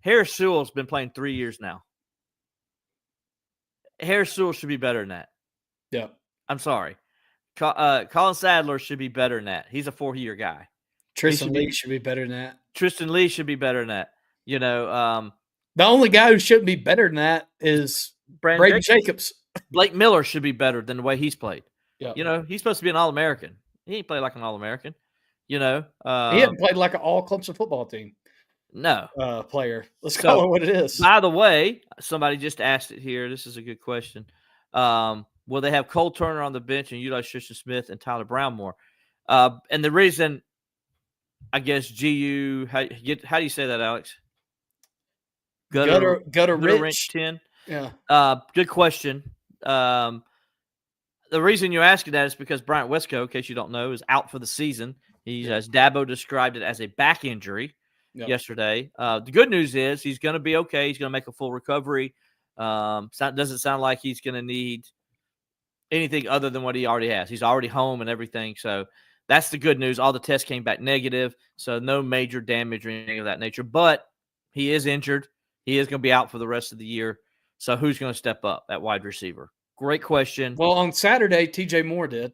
Harris Sewell's been playing 3 years now. Harris Sewell should be better than that. Yeah. I'm sorry. Colin Sadler should be better than that. He's a 4-year guy. Tristan Lee should be better than that. Tristan Lee should be better than that. The only guy who shouldn't be better than that is Brandon Jacobs. Blake Miller should be better than the way he's played. Yeah. He's supposed to be an All-American. He ain't played like an All-American. He hadn't played like an all Clemson football team. No. Player. Let's call it what it is. By the way, somebody just asked it here. This is a good question. Will they have Cole Turner on the bench and utilize Tristan Smith and Tyler Brown more? And the reason, I guess, how do you say that, Alex? Gutter Rich 10. Yeah. Good question. The reason you're asking that is because Bryant Wesco, in case you don't know, is out for the season. As Dabo described it, as a back injury yesterday. The good news is he's going to be okay. He's going to make a full recovery. Doesn't sound like he's going to need anything other than what he already has. He's already home and everything. So that's the good news. All the tests came back negative, so no major damage or anything of that nature. But he is injured. He is going to be out for the rest of the year. So who's going to step up at wide receiver? Great question. Well, on Saturday, TJ Moore did.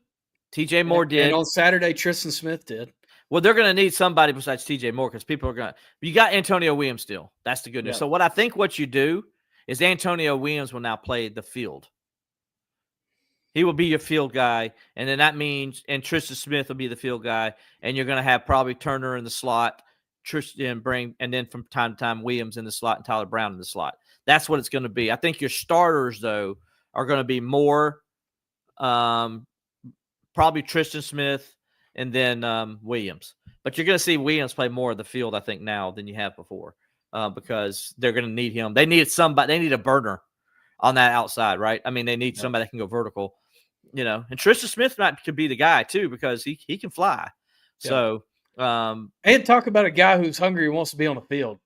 TJ Moore did. And on Saturday, Tristan Smith did. Well, they're going to need somebody besides TJ Moore, because people are going to – you got Antonio Williams still. That's the good news. Yeah. So what you do is Antonio Williams will now play the field. He will be your field guy, and then that means – and Tristan Smith will be the field guy, and you're going to have probably Turner in the slot, and then from time to time Williams in the slot and Tyler Brown in the slot. That's what it's going to be. I think your starters, though, are going to be more probably Tristan Smith and then Williams. But you're going to see Williams play more of the field, I think, now than you have before, because they're going to need him. They need somebody. They need a burner on that outside, right? I mean, they need somebody that can go vertical, And Tristan Smith could be the guy too, because he can fly. Yeah. So and talk about a guy who's hungry and wants to be on the field.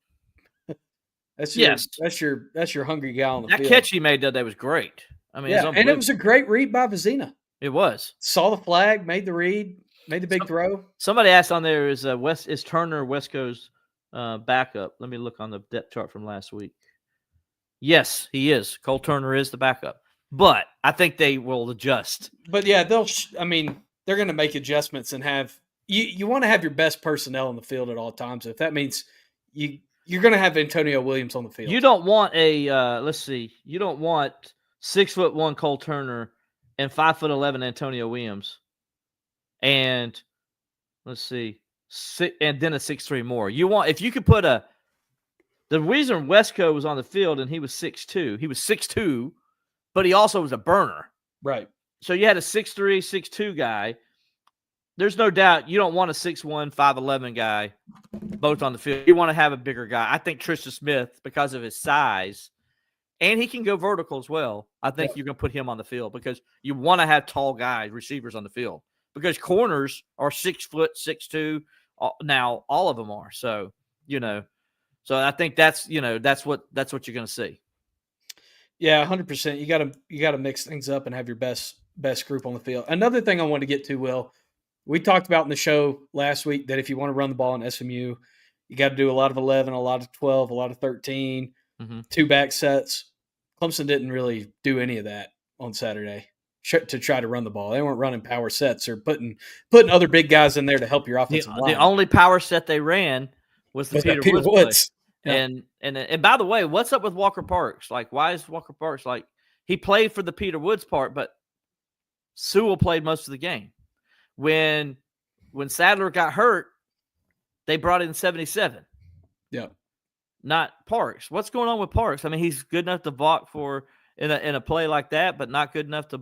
That's your hungry guy on the field. That catch he made that day was great. I mean, and it was a great read by Vizina. It was. Saw the flag, made the read, made the big throw. Somebody asked on there, is Turner Wesco's backup? Let me look on the depth chart from last week. Yes, he is. Cole Turner is the backup, but I think they will adjust. But yeah, they're going to make adjustments and have you want to have your best personnel in the field at all times. If that means you're going to have Antonio Williams on the field. You don't want a let's see. You don't want 6'1" Cole Turner and 5'11" Antonio Williams, and let's see, and then a 6'3" more. You want if you could put a. The reason Wesco was on the field and he was 6'2", he was 6'2", but he also was a burner. Right. So you had a 6'3", 6'2" guy. There's no doubt you don't want a 6'1", 5'11" guy both on the field. You want to have a bigger guy. I think Tristan Smith, because of his size, and he can go vertical as well, I think you're going to put him on the field because you want to have tall guys, receivers on the field. Because corners are 6 foot, 6'2". Now all of them are. So, so I think that's what you're going to see. Yeah, 100%. You got to mix things up and have your best group on the field. Another thing I wanted to get to, Will, we talked about in the show last week that if you want to run the ball in SMU, you got to do a lot of 11, a lot of 12, a lot of 13, 2 back sets. Clemson didn't really do any of that on Saturday to try to run the ball. They weren't running power sets or putting other big guys in there to help your offensive line. The only power set they ran was the Peter Woods. Yeah. And by the way, what's up with Walker Parks? Like, why is Walker Parks he played for the Peter Woods part, but Sewell played most of the game. When Sadler got hurt, they brought in 77. Yeah. Not Parks. What's going on with Parks? I mean, he's good enough to block in a play like that, but not good enough to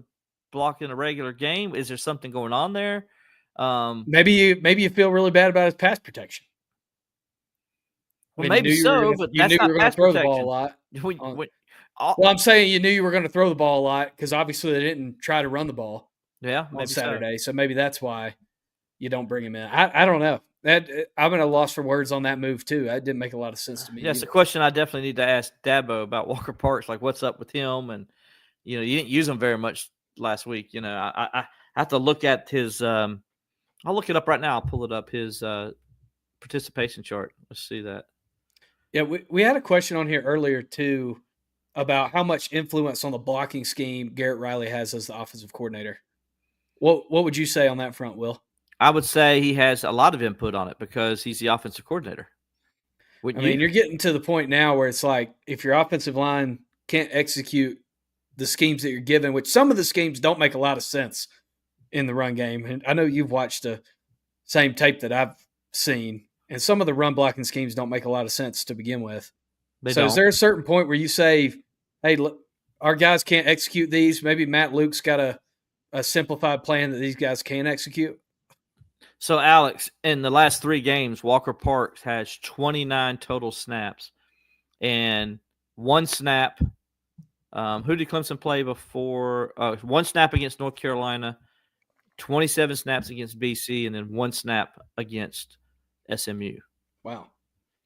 block in a regular game. Is there something going on there? Maybe you feel really bad about his pass protection. Well, maybe so, but that's not pass throw protection. The ball a lot. Well, I'm saying you knew you were going to throw the ball a lot because obviously they didn't try to run the ball. Yeah, on Saturday, so maybe that's why you don't bring him in. I don't know. I'm at a loss for words on that move too. That didn't make a lot of sense to me. Yeah, it's a question I definitely need to ask Dabo about Walker Parks. Like, what's up with him? And you didn't use him very much last week. I have to look at his. I'll look it up right now. I'll pull it up. His participation chart. Let's see that. Yeah, we had a question on here earlier too about how much influence on the blocking scheme Garrett Riley has as the offensive coordinator. What would you say on that front, Will? I would say he has a lot of input on it because he's the offensive coordinator. You're getting to the point now where it's like if your offensive line can't execute the schemes that you're given, which some of the schemes don't make a lot of sense in the run game. And I know you've watched the same tape that I've seen, and some of the run blocking schemes don't make a lot of sense to begin with. Is there a certain point where you say, hey, look, our guys can't execute these? Maybe Matt Luke's got a simplified plan that these guys can execute? So, Alex, in the last 3 games, Walker Parks has 29 total snaps and 1 snap. Who did Clemson play before? 1 snap against North Carolina, 27 snaps against BC, and then 1 snap against SMU. Wow.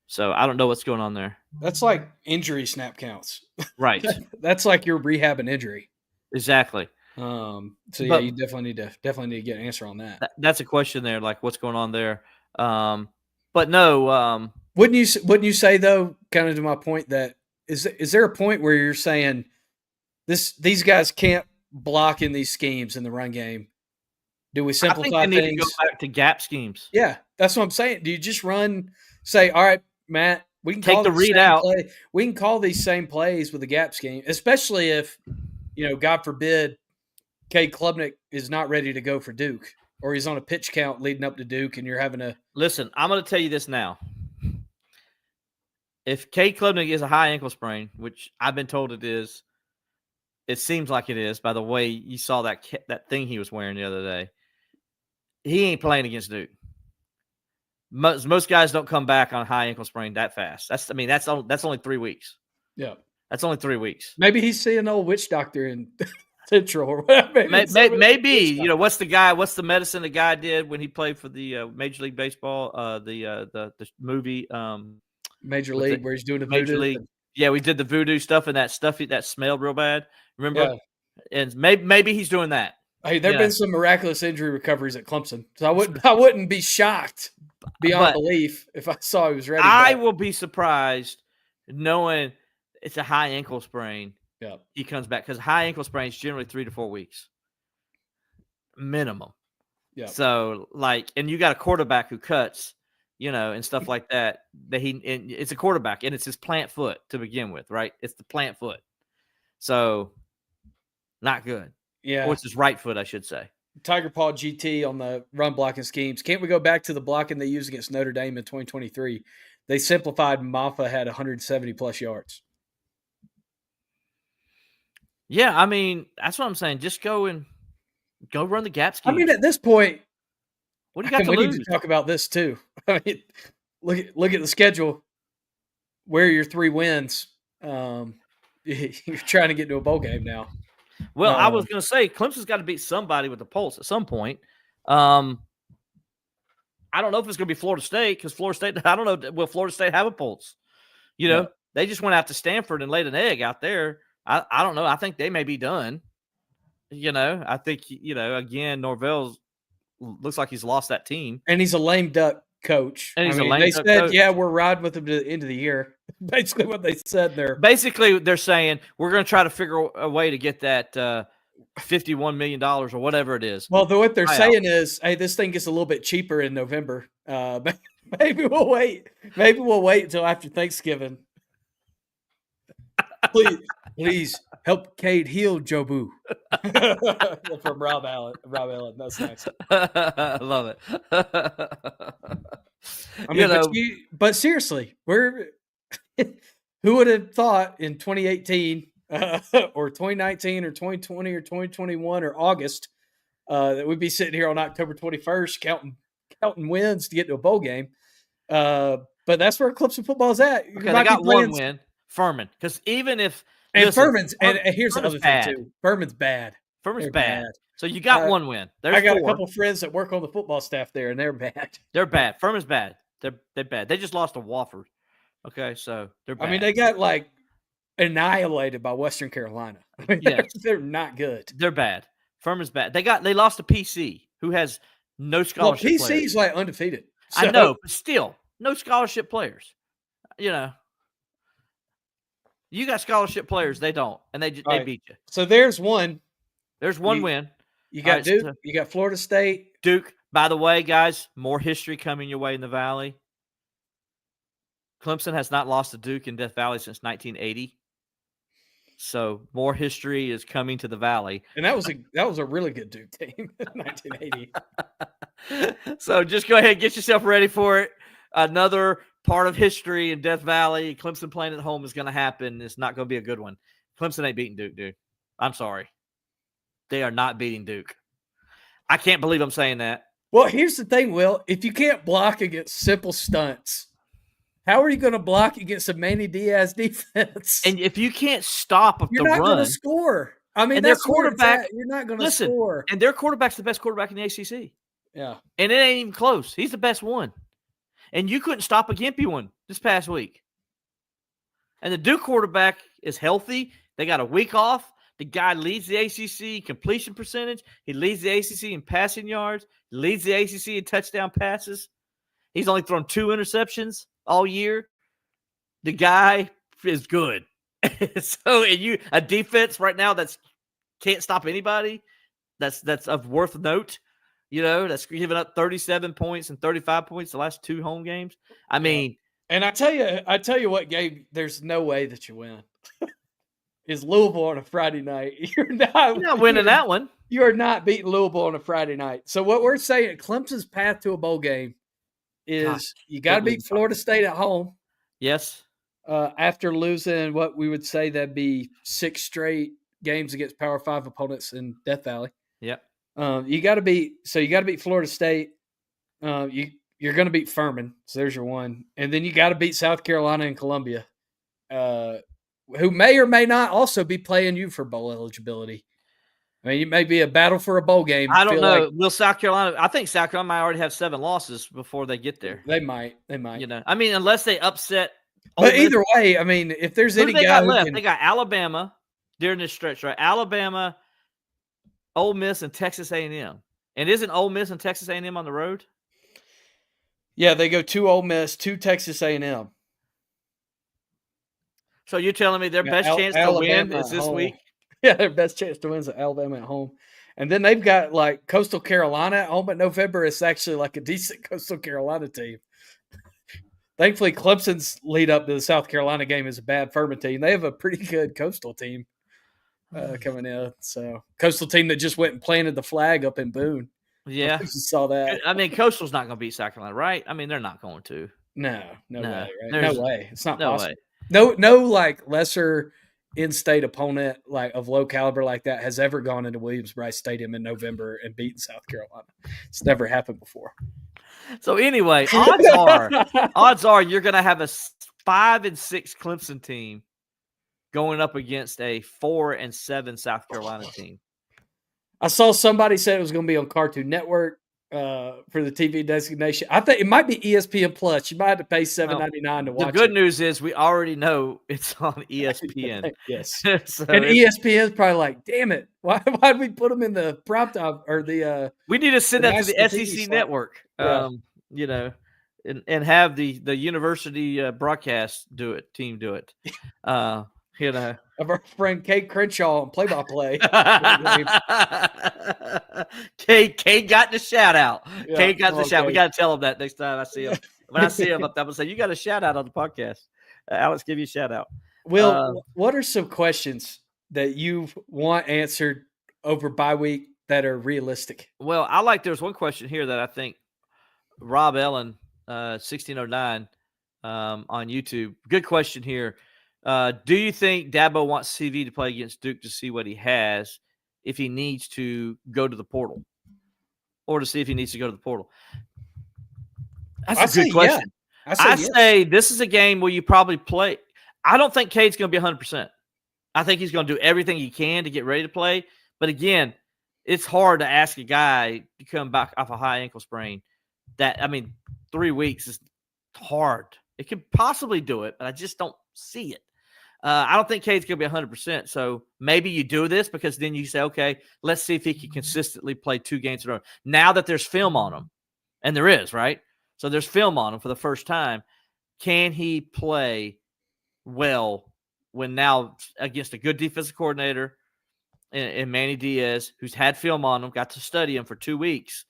So, I don't know what's going on there. That's like injury snap counts. Right. That's like you're rehabbing injury. Exactly. You definitely need to get an answer on that. That's a question there, like what's going on there. But no. Wouldn't you say though, kind of to my point, that is there a point where you're saying these guys can't block in these schemes in the run game? Do we simplify things? I think they need to go back to gap schemes. Yeah, that's what I'm saying. Do you just say, all right, Matt, we can take the read out. We can call these same plays with a gap scheme, especially if, God forbid, Cade Klubnik is not ready to go for Duke, or he's on a pitch count leading up to Duke, and you're having to listen. I'm going to tell you this now. If Cade Klubnik is a high ankle sprain, which I've been told it is, it seems like it is by the way you saw that thing he was wearing the other day. He ain't playing against Duke. Most guys don't come back on a high ankle sprain that fast. That's only 3 weeks. Yeah, that's only 3 weeks. Maybe he's seeing an old witch doctor in Central or whatever. Maybe what's the medicine the guy did when he played for the Major League Baseball, the movie Major League, where he's doing the Major voodoo. League. Yeah, we did the voodoo stuff and that stuff that smelled real bad. Remember? Yeah. And maybe he's doing that. Hey, there've been some miraculous injury recoveries at Clemson, so I wouldn't be shocked beyond belief if I saw he was ready. I will be surprised knowing it's a high ankle sprain. Yeah, he comes back because high ankle sprain is generally 3 to 4 weeks minimum. Yeah. So and you got a quarterback who cuts. and stuff like that. That it's a quarterback, and it's his plant foot to begin with, right? It's the plant foot, so not good. Yeah, Or it's his right foot, I should say. Tiger Paw GT on the run blocking schemes. Can't we go back to the blocking they used against Notre Dame in 2023? They simplified. Maffa had 170 plus yards. Yeah, I mean, that's what I'm saying. Just go run the gap scheme. I mean, at this point, what do you got to we lose? need to talk about this too. I mean, look at the schedule. Where are your 3 wins? You're trying to get to a bowl game now. Well, I was going to say Clemson's got to beat somebody with the pulse at some point. I don't know if it's going to be Florida State because Florida State. I don't know. Will Florida State have a pulse? They just went out to Stanford and laid an egg out there. I don't know. I think they may be done. I think again Norvell's looks like he's lost that team, and he's a lame duck coach. And he's a lame they duck said, coach. yeah, we're riding with him to the end of the year. Basically, what they said there. Basically, they're saying we're going to try to figure a way to get that $51 million or whatever it is. Well, what they're saying is, hey, this thing gets a little bit cheaper in November. Maybe we'll wait. Maybe we'll wait until after Thanksgiving. Please help Cade heal Jobu. From Rob Allen. That's nice. I love it. I mean, but seriously, who would have thought in 2018 or 2019 or 2020 or 2021 or August that we'd be sitting here on October 21st counting wins to get to a bowl game? But that's where Clemson football is at. Okay, they got one win, Furman. Because even if Furman's and here's the other thing too. Furman's bad. Furman's bad. So you got one win. I got 4. A couple friends that work on the football staff there, and they're bad. They're bad. Furman's bad. They're bad. They just lost to Wofford. Okay, so they're bad. I mean, they got annihilated by Western Carolina. I mean, they're not good. They're bad. Furman's bad. They lost to PC, who has no scholarship PC's players. Undefeated. So. I know, but still, no scholarship players. You got scholarship players. They don't, and they beat you. So there's one. There's one win. You got Duke. So you got Florida State. Duke. By the way, guys, more history coming your way in the Valley. Clemson has not lost to Duke in Death Valley since 1980. So more history is coming to the Valley. And that was a really good Duke team in 1980. So just go ahead and get yourself ready for it. Another part of history in Death Valley. Clemson playing at home is going to happen. It's not going to be a good one. Clemson ain't beating Duke, dude. I'm sorry. They are not beating Duke. I can't believe I'm saying that. Well, here's the thing, Will. If you can't block against simple stunts, how are you going to block against a Manny Diaz defense? And if you can't stop the run, you're not going to score. I mean, their quarterback, you're not going to score. And their quarterback's the best quarterback in the ACC. Yeah. And it ain't even close. He's the best one. And you couldn't stop a gimpy one this past week. And the Duke quarterback is healthy. They got a week off. The guy leads the ACC completion percentage. He leads the ACC in passing yards. He leads the ACC in touchdown passes. He's only thrown 2 interceptions all year. The guy is good. So, and a defense right now that's can't stop anybody. That's of worth note. That's giving up 37 points and 35 points the last 2 home games. I mean, and I tell you what game. There's no way that you win. Is Louisville on a Friday night? You're not winning that one. You are not beating Louisville on a Friday night. So what we're saying, Clemson's path to a bowl game is you got to beat Florida State at home. Yes. After losing what we would say that'd be 6 straight games against Power 5 opponents in Death Valley. Yep. You got to beat Florida State. You're going to beat Furman. So there's your one. And then you got to beat South Carolina and Columbia. Who may or may not also be playing you for bowl eligibility. I mean, it may be a battle for a bowl game. I don't know. Will South Carolina? I think South Carolina might already have 7 losses before they get there. They might. I mean, unless they upset. But either way, I mean, if there's any guy left, they got Alabama during this stretch, right? Alabama, Ole Miss, and Texas A&M. And isn't Ole Miss and Texas A&M on the road? Yeah, they go 2 Ole Miss, 2 Texas A&M. So you're telling me their best chance to win is this week? Yeah, their best chance to win is Alabama at home. And then they've got Coastal Carolina at home in November. It's actually a decent Coastal Carolina team. Thankfully, Clemson's lead up to the South Carolina game is a bad Furman team. They have a pretty good Coastal team coming in. So Coastal team that just went and planted the flag up in Boone. Yeah. You saw that. I mean, Coastal's not going to beat South Carolina, right? I mean, they're not going to. No No, way, right? there's- No way. It's not No possible. way. No, like lesser in-state opponent like of low caliber like that has ever gone into Williams-Brice Stadium in November and beaten South Carolina. It's never happened before. So anyway, odds are you're going to have a 5-6 Clemson team going up against a 4-7 South Carolina team. I saw somebody said it was going to be on Cartoon Network for the TV designation. I think it might be ESPN Plus. You might have to pay $7.99 to watch The good it. news is we already know it's on ESPN. Yes. So And ESPN's probably like, damn it, why'd we put them in the prime time or the we need to send that to the national TV SEC slot. network. Yeah. You know, and have the university broadcast team do it. You know, of our friend Kate Crenshaw on play-by-play. Kate got the shout out. Yeah, Kate got the shout. We Kate. got to tell him that next time I see him. When I see him up there, I'm gonna say, "You got a shout out on the podcast." Alex, give you a shout out. Will, what are some questions that you want answered over bye week that are realistic? Well, there's one question here that I think Rob Ellen, 1609 on YouTube. Good question here. Do you think Dabo wants CV to play against Duke to see what he has if he needs to go to the portal, or to see if he needs to go to the portal? That's a good question. Yeah. I say this is a game where you probably play. I don't think Cade's going to be 100%. I think he's going to do everything he can to get ready to play. But again, it's hard to ask a guy to come back off a high ankle sprain. 3 weeks is hard. It could possibly do it, but I just don't see it. I don't think Cade's going to be 100%. So maybe you do this because then you say, okay, let's see if he can consistently play 2 games in a row. Now that there's film on him, and there is, right? So there's film on him for the first time. Can he play well when now against a good defensive coordinator and Manny Diaz, who's had film on him, got to study him for 2 weeks?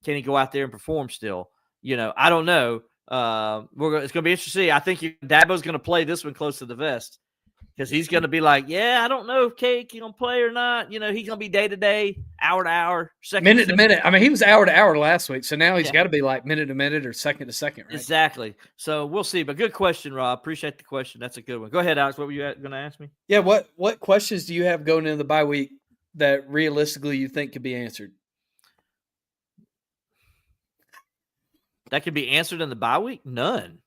Can he go out there and perform still? I don't know. It's going to be interesting. I think Dabo's going to play this one close to the vest because he's going to be like, yeah, I don't know if Cade can play or not. He's going to be day to day, hour to hour, minute to minute. I mean, he was hour to hour last week, so now he's got to be like minute to minute or second to second, right? Exactly. So we'll see. But good question, Rob. Appreciate the question. That's a good one. Go ahead, Alex. What were you going to ask me? Yeah. What questions do you have going into the bye week that realistically you think could be answered? That could be answered in the bye week? None.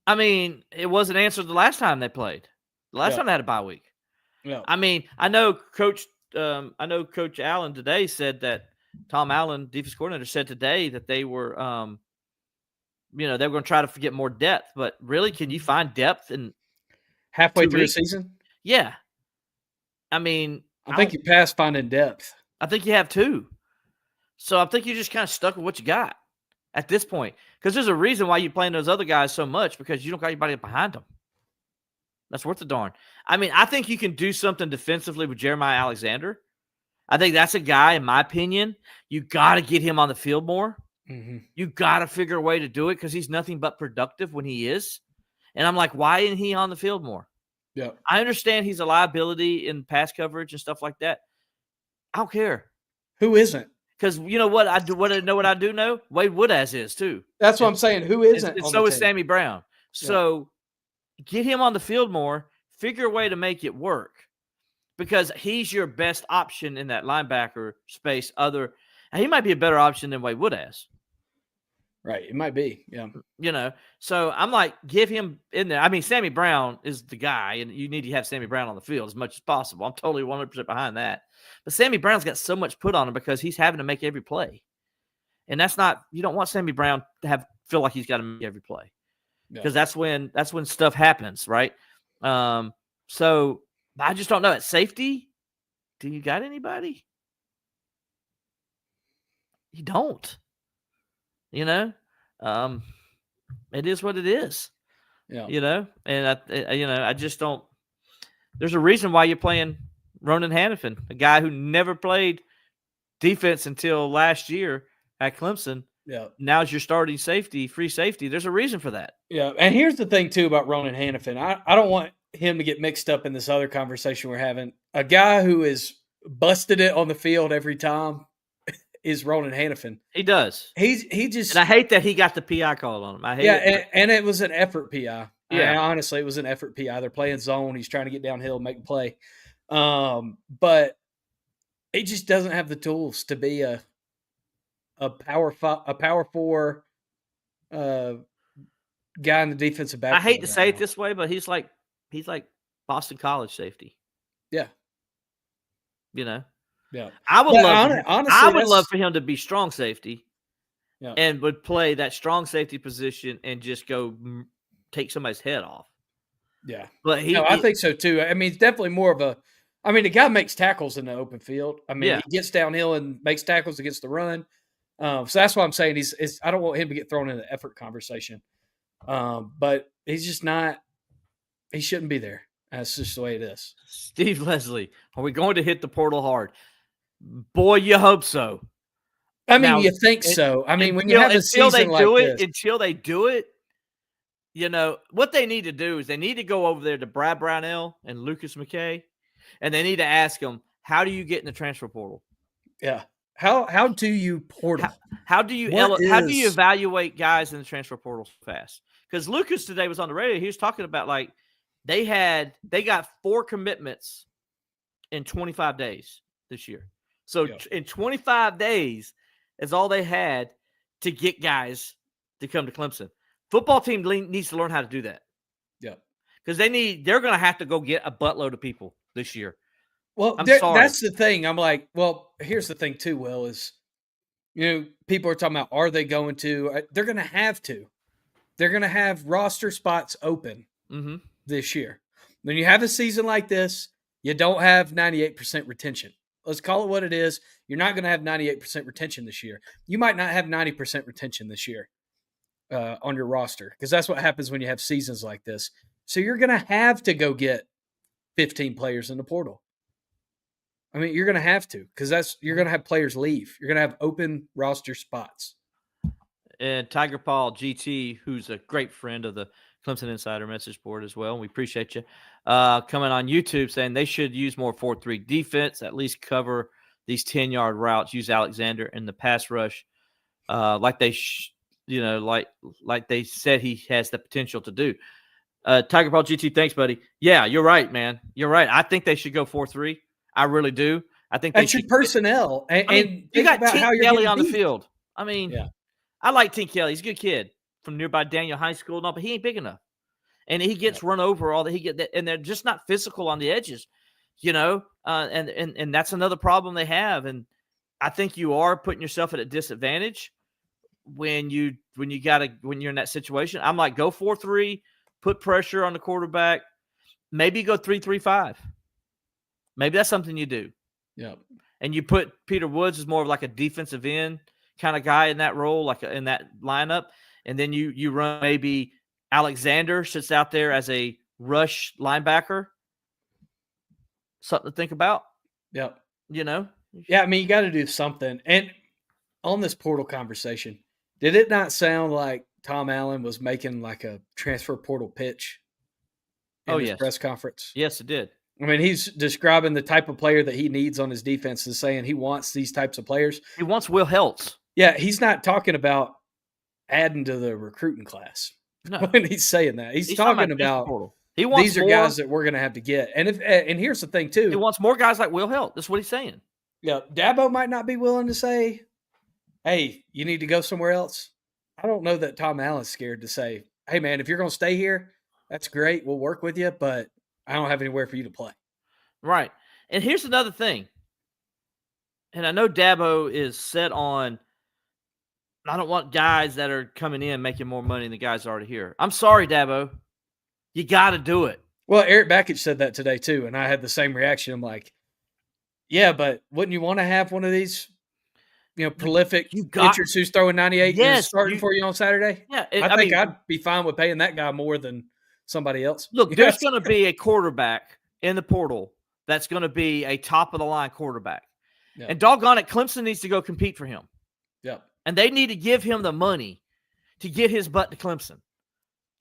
I mean, it wasn't answered the last time they played. The last time they had a bye week. Yeah. I mean, I know Coach Allen today said that Tom Allen, defense coordinator, said today that they were, they were going to try to get more depth. But really, can you find depth in halfway 2 through weeks? the season? Yeah. I mean, I think you passed finding depth. I think you have 2. So I think you're just kind of stuck with what you got at this point. Because there's a reason why you're playing those other guys so much, because you don't got anybody behind them. That's worth the darn. I mean, I think you can do something defensively with Jeremiah Alexander. I think that's a guy, in my opinion, you got to get him on the field more. Mm-hmm. You got to figure a way to do it because he's nothing but productive when he is. And I'm like, why isn't he on the field more? Yeah. I understand he's a liability in pass coverage and stuff like that. I don't care. Who isn't? Because you know what I do. What I do know, Wade Woodaz is too. That's what I'm saying. Who isn't? And so is Sammy Brown. So get him on the field more. Figure a way to make it work, because he's your best option in that linebacker space. And he might be a better option than Wade Woodaz. Right. It might be. Yeah. So I'm like, give him in there. I mean, Sammy Brown is the guy, and you need to have Sammy Brown on the field as much as possible. I'm totally 100% behind that. But Sammy Brown's got so much put on him because he's having to make every play. And you don't want Sammy Brown to feel like he's got to make every play, because that's when stuff happens, right? So I just don't know. At safety, do you got anybody? You don't. It is what it is. Yeah. And I just don't. There's a reason why you're playing Ronan Hannafin, a guy who never played defense until last year at Clemson. Yeah. Now's your starting safety, free safety. There's a reason for that. Yeah. And here's the thing, too, about Ronan Hannafin. I don't want him to get mixed up in this other conversation we're having. A guy who is busted it on the field every time is Ronan Hannafin. He does. He just And I hate that he got the PI call on him. I hate it. and it was an effort PI. Yeah. Honestly, it was an effort PI. They're playing zone. He's trying to get downhill and make a play. But he just doesn't have the tools to be a power 4 guy in the defensive back. I hate to say it this way, but he's like Boston College safety. Yeah. You know? Yeah. I would honestly, love for him to be strong safety. Yeah. And would play that strong safety position and just go take somebody's head off. Yeah. But I think so too. I mean, it's definitely more of the guy makes tackles in the open field. I mean, he gets downhill and makes tackles against the run. So that's why I'm saying I don't want him to get thrown in the effort conversation. But he's just not, he shouldn't be there. That's just the way it is. Steve Leslie, are we going to hit the portal hard? Boy, you hope so. I mean, now, you think so. I mean, when you have a season until they do it, you know, what they need to do is they need to go over there to Brad Brownell and Lucas McKay, and they need to ask them, how do you get in the transfer portal? Yeah. How do you portal? How do you evaluate guys in the transfer portal fast? Because Lucas today was on the radio. He was talking about like they got 4 commitments in 25 days this year. So in 25 days is all they had to get guys to come to Clemson. Football team needs to learn how to do that. Yeah. Because they're going to have to go get a buttload of people this year. Well, that's the thing. I'm like, well, here's the thing too, Will, is, people are talking about, are they going to? They're going to have to. They're going to have roster spots open this year. When you have a season like this, you don't have 98% retention. Let's call it what it is. You're not going to have 98% retention this year. You might not have 90% retention this year on your roster, because that's what happens when you have seasons like this. So you're going to have to go get 15 players in the portal. I mean, you're going to have to, because you're going to have players leave. You're going to have open roster spots. And Tiger Paul GT, who's a great friend of the Clemson Insider message board as well, and we appreciate you, coming on YouTube saying they should use more 4-3 defense, at least cover these 10-yard routes, use Alexander in the pass rush, like they like they said he has the potential to do. Tiger Paul GT, thanks, buddy. Yeah, you're right, man. You're right. I think they should go 4-3. I really do. I think that's your personnel. And you got Tink Kelly on the field. I mean, I like Tink Kelly. He's a good kid from nearby Daniel High School, but he ain't big enough, and he gets run over all that he get, and they're just not physical on the edges, and that's another problem they have. And I think you are putting yourself at a disadvantage when you're in that situation. I'm like, go 4-3, put pressure on the quarterback, maybe go 3-3-5. Maybe that's something you do. Yeah. And you put Peter Woods as more of like a defensive end kind of guy in that role, like in that lineup. And then you run maybe Alexander sits out there as a rush linebacker. Something to think about. Yeah. Yeah, I mean, you got to do something. And on this portal conversation, did it not sound like Tom Allen was making like a transfer portal pitch in his press conference? Yes, it did. I mean, he's describing the type of player that he needs on his defense and saying he wants these types of players. He wants Will Heltz. Yeah, he's not talking about adding to the recruiting class when he's saying that. He's talking about these are guys that we're going to have to get. And here's the thing, too. He wants more guys like Will Heltz. That's what he's saying. Yeah, Dabo might not be willing to say, hey, you need to go somewhere else. I don't know that Tom Allen's scared to say, hey, man, if you're going to stay here, that's great. We'll work with you, but I don't have anywhere for you to play. Right. And here's another thing. And I know Dabo is set on, I don't want guys that are coming in making more money than the guys already here. I'm sorry, Dabo. You got to do it. Well, Eric Bakich said that today too, and I had the same reaction. I'm like, yeah, but wouldn't you want to have one of these, prolific pitchers who's throwing 98 and starting for you on Saturday? Yeah. I think I'd be fine with paying that guy more than somebody else. Look, there's going to be a quarterback in the portal that's going to be a top-of-the-line quarterback. Yeah. And doggone it, Clemson needs to go compete for him. Yeah. And they need to give him the money to get his butt to Clemson.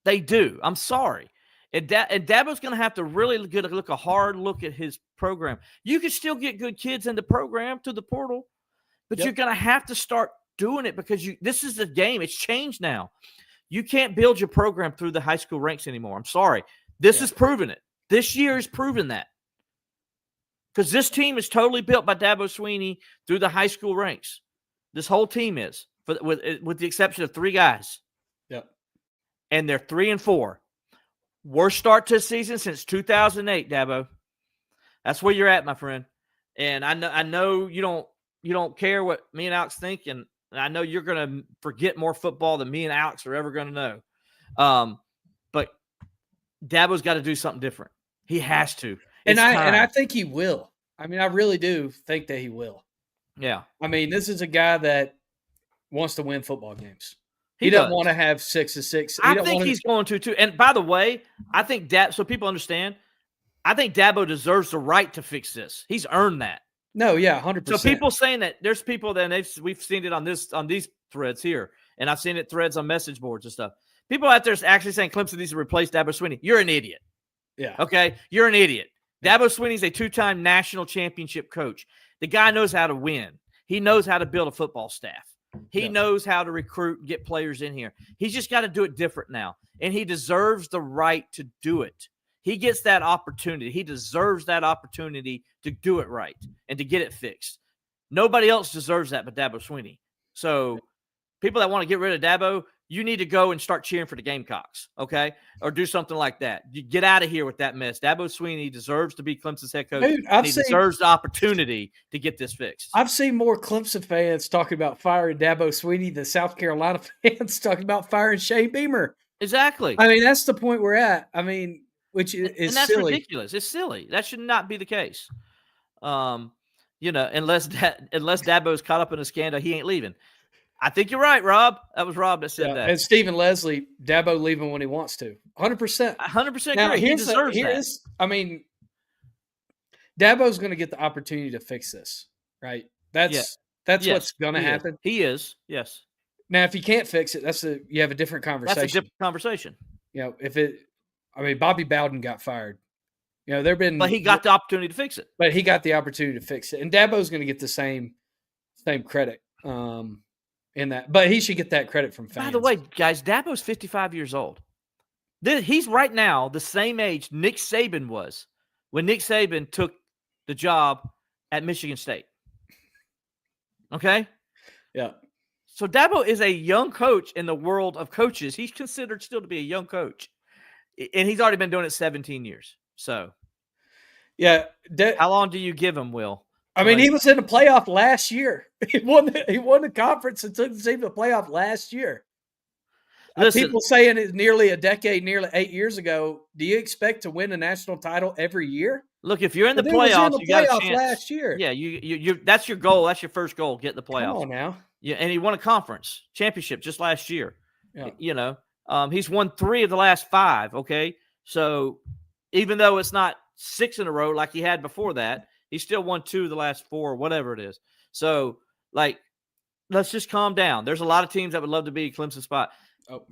They do. I'm sorry. And Dabo's going to have to really look a hard look at his program. You can still get good kids in the program through the portal, but you're going to have to start doing it because this is the game. It's changed now. You can't build your program through the high school ranks anymore. I'm sorry. This is proving it. This year has proven that. Because this team is totally built by Dabo Swinney through the high school ranks. This whole team is, with the exception of 3 guys. Yep. And they're 3-4. Worst start to the season since 2008, Dabo. That's where you're at, my friend. And I know you don't care what me and Alex think, and I know you're going to forget more football than me and Alex are ever going to know. But Dabo's got to do something different. He has to. And I think he will. I mean, I really do think that he will. Yeah. I mean, this is a guy that wants to win football games. He doesn't does. want to have 6-6. I think he's going to too. And by the way, I think so people understand, I think Dabo deserves the right to fix this. He's earned that. No, yeah, 100%. So people saying that, there's people that we've seen it on these threads here, and I've seen it threads on message boards and stuff. People out there actually saying Clemson needs to replace Dabo Swinney. You're an idiot. Yeah. Okay? You're an idiot. Dabo Swinney's a 2-time national championship coach. The guy knows how to win. He knows how to build a football staff. He knows how to recruit and get players in here. He's just got to do it different now, and he deserves the right to do it. He gets that opportunity. He deserves that opportunity to do it right and to get it fixed. Nobody else deserves that but Dabo Swinney. So people that want to get rid of Dabo, you need to go and start cheering for the Gamecocks, okay? Or do something like that. You get out of here with that mess. Dabo Swinney deserves to be Clemson's head coach. Dude, he deserves the opportunity to get this fixed. I've seen more Clemson fans talking about firing Dabo Swinney than South Carolina fans talking about firing Shane Beamer. Exactly. I mean, that's the point we're at. I mean, which is and that's silly. ridiculous. It's silly. That should not be the case. Unless Dabo's caught up in a scandal, he ain't leaving. I think you're right, Rob. That was Rob that said that. And Stephen Leslie, Dabo leaving when he wants to. 100%. 100% Now, agree. He deserves that. I mean, Dabo's going to get the opportunity to fix this, right? That's what's going to happen. He is, yes. Now, if you can't fix it, you have a different conversation. That's a different conversation. Bobby Bowden got fired. But he got the opportunity to fix it. But he got the opportunity to fix it, and Dabo's going to get the same credit in that. But he should get that credit from fans. By the way, guys, Dabo's 55 years old. He's right now the same age Nick Saban was when Nick Saban took the job at Michigan State. Okay? Yeah. So Dabo is a young coach in the world of coaches. He's considered still to be a young coach. And he's already been doing it 17 years. So, yeah. How long do you give him, Will? I mean, he was in the playoff last year. He won the conference and took the team to the playoff last year. Listen, people saying it's nearly 8 years ago. Do you expect to win a national title every year? Look, if you're in the playoffs, you got a chance. Last year. Yeah, you that's your goal. That's your first goal, get in the playoffs. Come on now. Yeah, and he won a conference championship just last year. Yeah. He's won 3 of the last 5, okay? So even though it's not 6 in a row like he had before that, he still won 2 of the last 4, whatever it is. So, let's just calm down. There's a lot of teams that would love to be Clemson spot.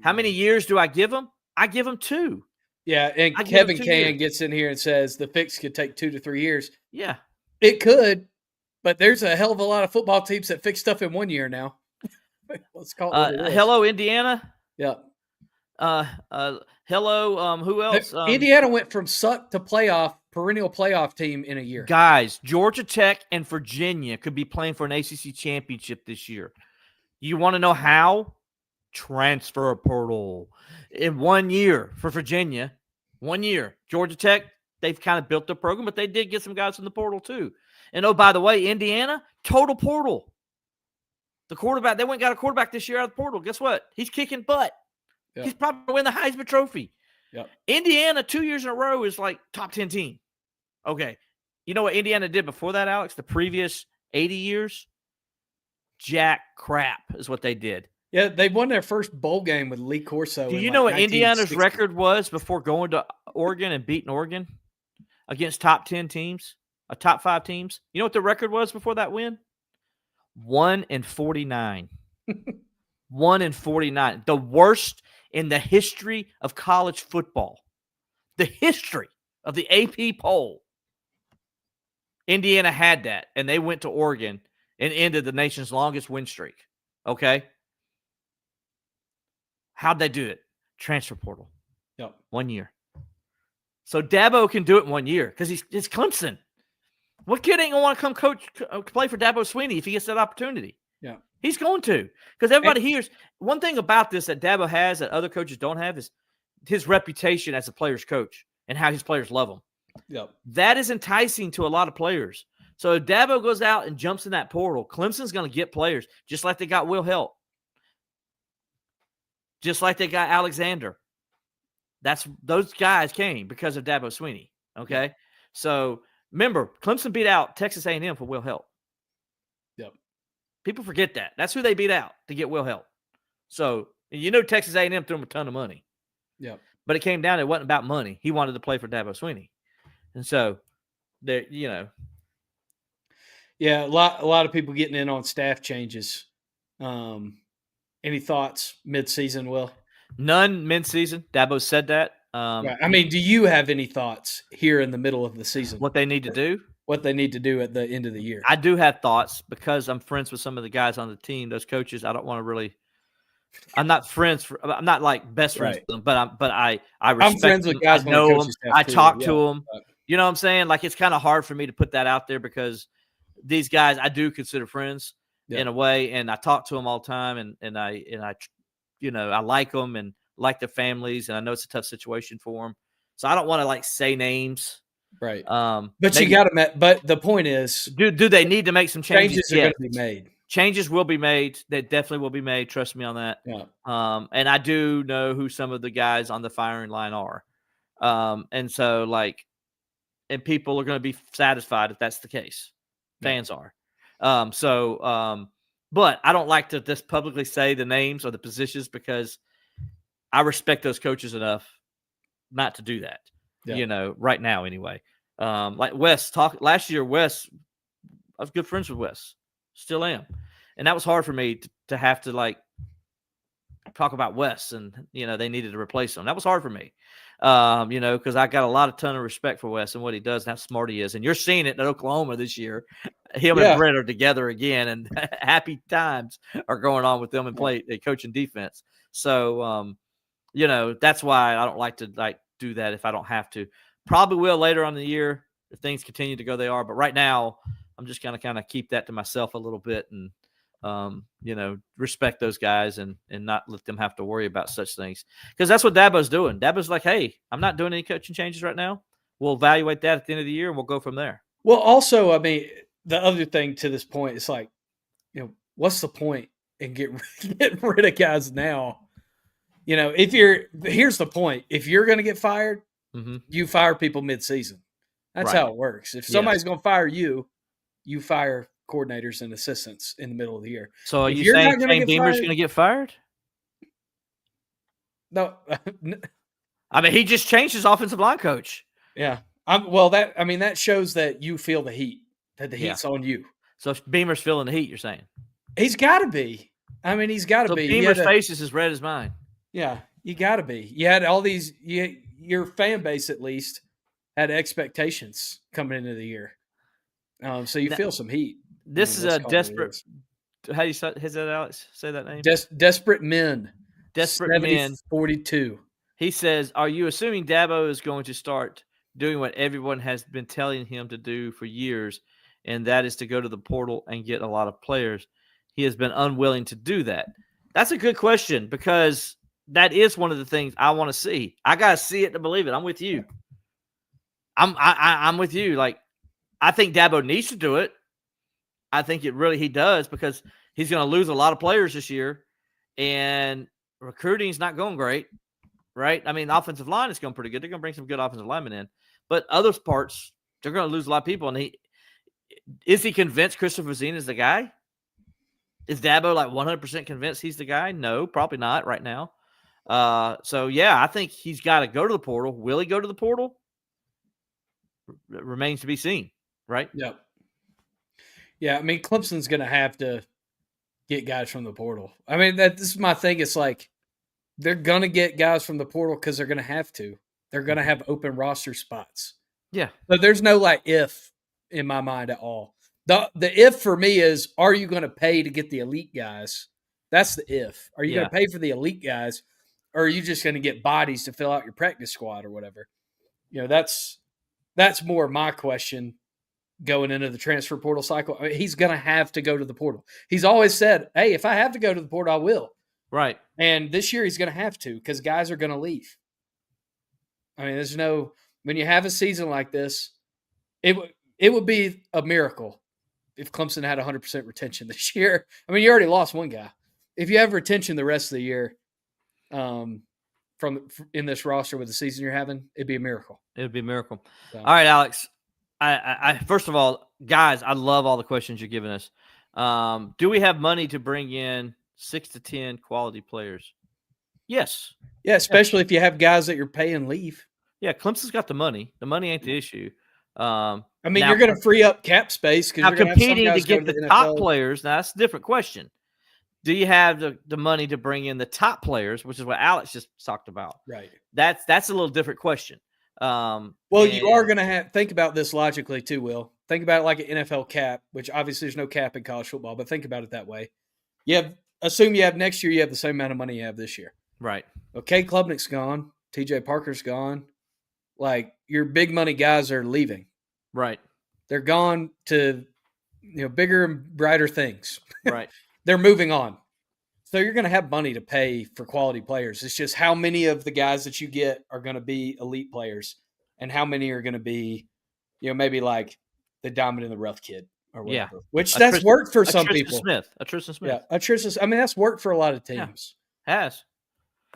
How many years do I give him? I give him 2. Yeah, and Kevin Can gets in here and says the fix could take 2 to 3 years. Yeah. It could, but there's a hell of a lot of football teams that fix stuff in 1 year now. Let's call it what it is. Hello, Indiana. Yeah. Hello, who else? Indiana went from suck to perennial playoff team in a year. Guys, Georgia Tech and Virginia could be playing for an ACC championship this year. You want to know how? Transfer portal. In 1 year for Virginia, 1 year. Georgia Tech, they've kind of built their program, but they did get some guys in the portal too. And, oh, by the way, Indiana, total portal. The quarterback, they went and got a quarterback this year out of the portal. Guess what? He's kicking butt. Yep. He's probably going to win the Heisman Trophy. Yep. Indiana, 2 years in a row, is like top 10 team. Okay. You know what Indiana did before that, Alex? The previous 80 years? Jack crap is what they did. Yeah, they won their first bowl game with Lee Corso. Do you know what Indiana's record was before going to Oregon and beating Oregon against top 10 teams, top 5 teams? You know what the record was before that win? 1-49. 1-49, the worst in the history of college football. The history of the AP poll. Indiana had that, and they went to Oregon and ended the nation's longest win streak. Okay? How'd they do it? Transfer portal. Yep. 1 year. So Dabo can do it in 1 year because it's Clemson. What kid ain't going to want to come play for Dabo Swinney if he gets that opportunity? Yeah. He's going to, because everybody hears one thing about this that Dabo has that other coaches don't have is his reputation as a player's coach and how his players love him. Yep. That is enticing to a lot of players. So if Dabo goes out and jumps in that portal, Clemson's going to get players just like they got Will Helt, just like they got Alexander. Those guys came because of Dabo Swinney. Okay, Yep. So remember, Clemson beat out Texas A&M for Will Helt. Yep. People forget that. That's who they beat out to get Will Helt. So Texas A&M threw him a ton of money. Yep. But it came down. It wasn't about money. He wanted to play for Dabo Swinney, and so there, Yeah, a lot of people getting in on staff changes. Any thoughts mid-season, Will? None mid-season. Dabo said that. Right. I mean, do you have any thoughts here in the middle of the season? What they need to do? What they need to do at the end of the year? I do have thoughts because I'm friends with some of the guys on the team, those coaches. I don't want to really. I'm not friends. I'm not like best friends with them, but I respect. I'm friends with guys. I know them. I talk to them. But, you know what I'm saying? Like, it's kind of hard for me to put that out there because these guys I do consider friends in a way, and I talk to them all the time, and I I like them and like their families, and I know it's a tough situation for them. So I don't want to like say names. Right. But you got to. But the point is, do they need to make some changes? Changes are going to be made. Changes will be made. They definitely will be made. Trust me on that. Yeah. And I do know who some of the guys on the firing line are. And so and people are going to be satisfied if that's the case. Fans are. But I don't like to just publicly say the names or the positions because I respect those coaches enough not to do that. Yeah. Right now anyway. Like Wes last year, I was good friends with Wes. Still am. And that was hard for me to have to talk about Wes and, they needed to replace him. That was hard for me, because I got a ton of respect for Wes and what he does and how smart he is. And you're seeing it at Oklahoma this year. Him and Brett are together again, and happy times are going on with them and coaching defense. So, that's why I don't like to do that if I don't have to. Probably will later on in the year if things continue to go they are. But right now, I'm just going to kind of keep that to myself a little bit and, respect those guys and not let them have to worry about such things. Because that's what Dabo's doing. Dabo's like, hey, I'm not doing any coaching changes right now. We'll evaluate that at the end of the year and we'll go from there. Well, also, I mean, the other thing to this point is what's the point in getting rid of guys now? Here's the point. If you're going to get fired, you fire people mid-season. That's how it works. If somebody's going to fire you, you fire coordinators and assistants in the middle of the year. So are you saying Shane Beamer's going to get fired? No. I mean, he just changed his offensive line coach. Yeah. That shows that you feel the heat, that the heat's on you. So Beamer's feeling the heat, you're saying? He's got to be. I mean, he's got to be. Beamer's face is as red as mine. Yeah, you got to be. You had all these, your fan base at least had expectations coming into the year. So you feel some heat. This is a desperate. How do you say that, Alex? Say that name. Desperate Men. Desperate Men. 42. He says, "Are you assuming Dabo is going to start doing what everyone has been telling him to do for years, and that is to go to the portal and get a lot of players? He has been unwilling to do that." That's a good question because that is one of the things I want to see. I gotta see it to believe it. I'm with you. I'm with you. I think Dabo needs to do it. I think he does because he's going to lose a lot of players this year, and recruiting is not going great, right? I mean, the offensive line is going pretty good. They're going to bring some good offensive linemen in, but other parts they're going to lose a lot of people. And is he convinced Christopher Zine is the guy? Is Dabo 100% convinced he's the guy? No, probably not right now. So I think he's got to go to the portal. Will he go to the portal? Remains to be seen, right? Yep. Yeah, I mean, Clemson's going to have to get guys from the portal. I mean, this is my thing. It's like they're going to get guys from the portal because they're going to have to. They're going to have open roster spots. Yeah. But there's no like if in my mind at all. The if for me is, are you going to pay to get the elite guys? That's the if. Are you going to pay for the elite guys, or are you just going to get bodies to fill out your practice squad or whatever? You know, that's more my question going into the transfer portal cycle. I mean, he's going to have to go to the portal. He's always said, hey, if I have to go to the portal, I will. Right. And this year he's going to have to because guys are going to leave. I mean, there's no – when you have a season like this, it would be a miracle if Clemson had 100% retention this year. I mean, you already lost one guy. If you have retention the rest of the year in this roster with the season you're having, it'd be a miracle. It would be a miracle. So. All right, Alex. I first of all, guys, I love all the questions you're giving us. Do we have money to bring in 6 to 10 quality players? Yes. Yeah, especially if you have guys that you're paying leave. Yeah, Clemson's got the money. The money ain't the issue. I mean, you're going to free up cap space because you're competing to get the top players. Now, that's a different question. Do you have the money to bring in the top players, which is what Alex just talked about? Right. That's a little different question. Well, you are going to think about this logically too, Will. Think about it like an NFL cap, which obviously there's no cap in college football, but think about it that way. Assume you have next year, you have the same amount of money you have this year. Right. Okay, Klubnik's gone. TJ Parker's gone. Like, your big money guys are leaving. Right. They're gone to, bigger and brighter things. Right. They're moving on. So you're going to have money to pay for quality players. It's just how many of the guys that you get are going to be elite players and how many are going to be, maybe like the diamond in the rough kid or whatever. Yeah. Which that's worked for some people. A Tristan Smith. Yeah, a Tristan. I mean, that's worked for a lot of teams. Yeah. Has.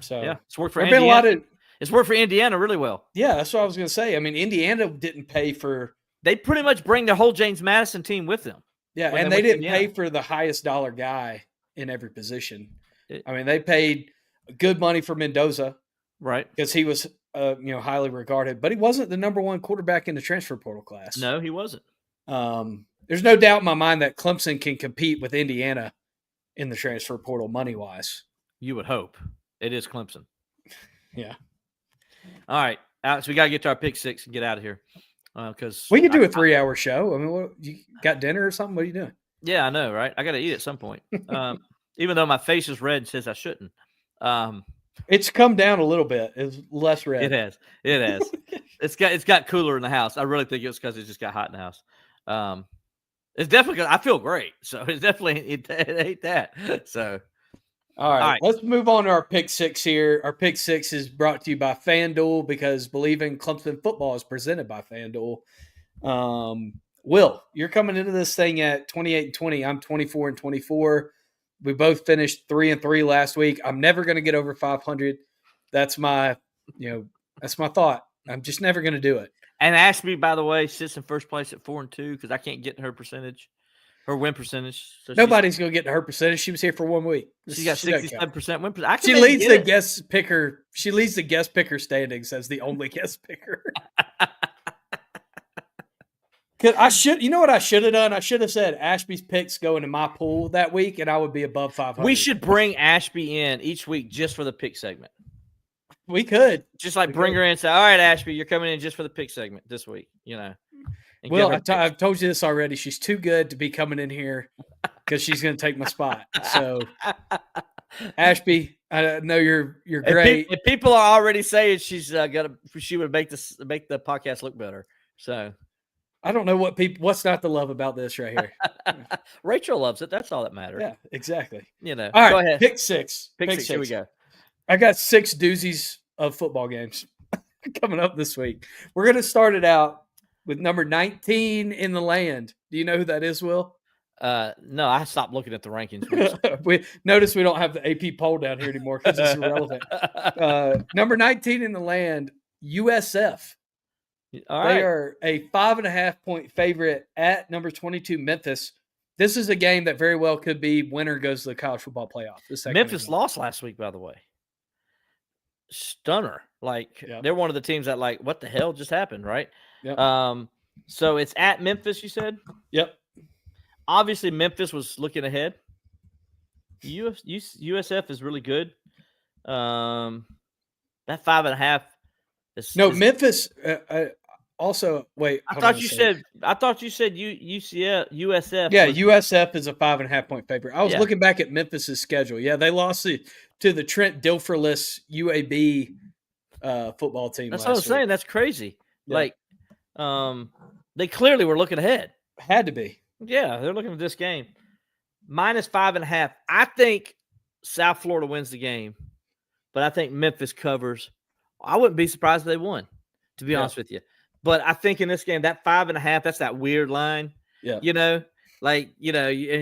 So yeah, it's worked for Indiana. It's worked for Indiana really well. Yeah, that's what I was going to say. I mean, Indiana didn't pay for. They pretty much bring the whole James Madison team with them. Yeah, and they didn't pay for the highest dollar guy in every position. I mean, they paid good money for Mendoza, right? Because he was, highly regarded, but he wasn't the number one quarterback in the transfer portal class. No, he wasn't. There's no doubt in my mind that Clemson can compete with Indiana in the transfer portal money wise. You would hope. It is Clemson. Yeah. All right, Alex, we got to get to our pick six and get out of here because we could do a 3-hour show. I mean, what, you got dinner or something? What are you doing? Yeah, I know, right? I got to eat at some point. Even though my face is red and says I shouldn't. It's come down a little bit. It's less red. It has. It's got cooler in the house. I really think it's because it just got hot in the house. It's definitely. I feel great, so it's definitely it ain't that. So, all right, let's move on to our pick six here. Our pick six is brought to you by FanDuel because believing Clemson football is presented by FanDuel. Will, you're coming into this thing at 28-20. I'm 24-24. We both finished 3-3 last week. I'm never going to get over 500. That's my thought. I'm just never going to do it. And Ashby, by the way, sits in first place at 4-2 because I can't get her win percentage. So nobody's going to get to her percentage. She was here for 1 week. She got 67% win percentage. She leads the guest picker. She leads the guest picker standings as the only guest picker. You know what I should have done? I should have said Ashby's picks go into my pool that week, and I would be above 500. We should bring Ashby in each week just for the pick segment. We could just bring her in and say, "All right, Ashby, you're coming in just for the pick segment this week." Well, I've told you this already. She's too good to be coming in here because she's going to take my spot. So, Ashby, I know you're great. If people are already saying she would make the podcast look better. So. I don't know what's not to love about this right here. Rachel loves it. That's all that matters. Yeah, exactly. All right, go ahead. Pick six. Pick six. Here we go. I got 6 doozies of football games coming up this week. We're going to start it out with number 19 in the land. Do you know who that is, Will? No, I stopped looking at the rankings. We notice we don't have the AP poll down here anymore because it's irrelevant. Number 19 in the land, USF. All right. They are a 5.5-point favorite at number 22, Memphis. This is a game that very well could be winner goes to the college football playoff. Memphis lost last week, by the way. Stunner. They're one of the teams that what the hell just happened, right? Yep. So it's at Memphis, you said? Yep. Obviously, Memphis was looking ahead. USF is really good. That 5.5 is. No, Memphis. Also, wait. I Hold on thought a you second. said. I thought you said USF. Yeah, was, USF is a 5.5 point favorite. I was Yeah. looking back at Memphis's schedule. Yeah, they lost to the Trent Dilferless UAB football team That's what I'm last week. saying. That's crazy. Yeah. Like, they clearly were looking ahead. Had to be. Yeah, they're looking at this game. -5.5. I think South Florida wins the game, but I think Memphis covers. I wouldn't be surprised if they won, to be honest with you. But I think in this game, that 5.5, that's that weird line. Yeah. And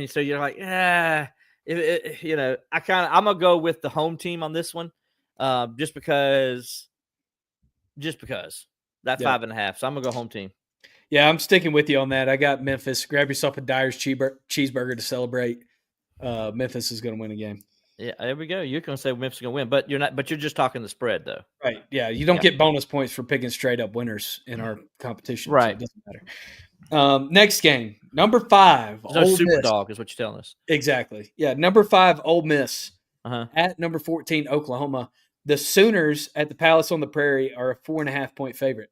so you're like, I'm gonna go with the home team on this one, just because that 5.5. So I'm gonna go home team. Yeah, I'm sticking with you on that. I got Memphis. Grab yourself a Dyer's cheeseburger to celebrate. Memphis is going to win a game. Yeah, there we go. You're going to say Memphis is going to win, but you're not. But you're just talking the spread, though. Right. Yeah, you don't get bonus points for picking straight up winners in our competition. Right. So it doesn't matter. Next game, number 5. There's no Ole super Miss. dog is what you're telling us. Exactly. Yeah, number 5, Ole Miss. At number 14, Oklahoma. The Sooners at the Palace on the Prairie are a 4.5 point favorite.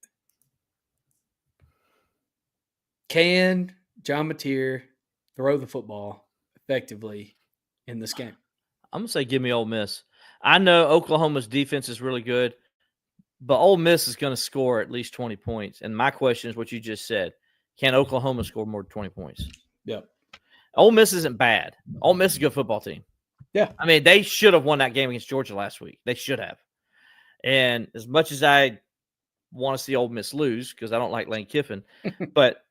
Can John Mateer throw the football effectively in this game? I'm going to say give me Ole Miss. I know Oklahoma's defense is really good, but Ole Miss is going to score at least 20 points. And my question is what you just said. Can Oklahoma score more than 20 points? Yep. Ole Miss isn't bad. Ole Miss is a good football team. Yeah. I mean, they should have won that game against Georgia last week. They should have. And as much as I want to see Ole Miss lose because I don't like Lane Kiffin, but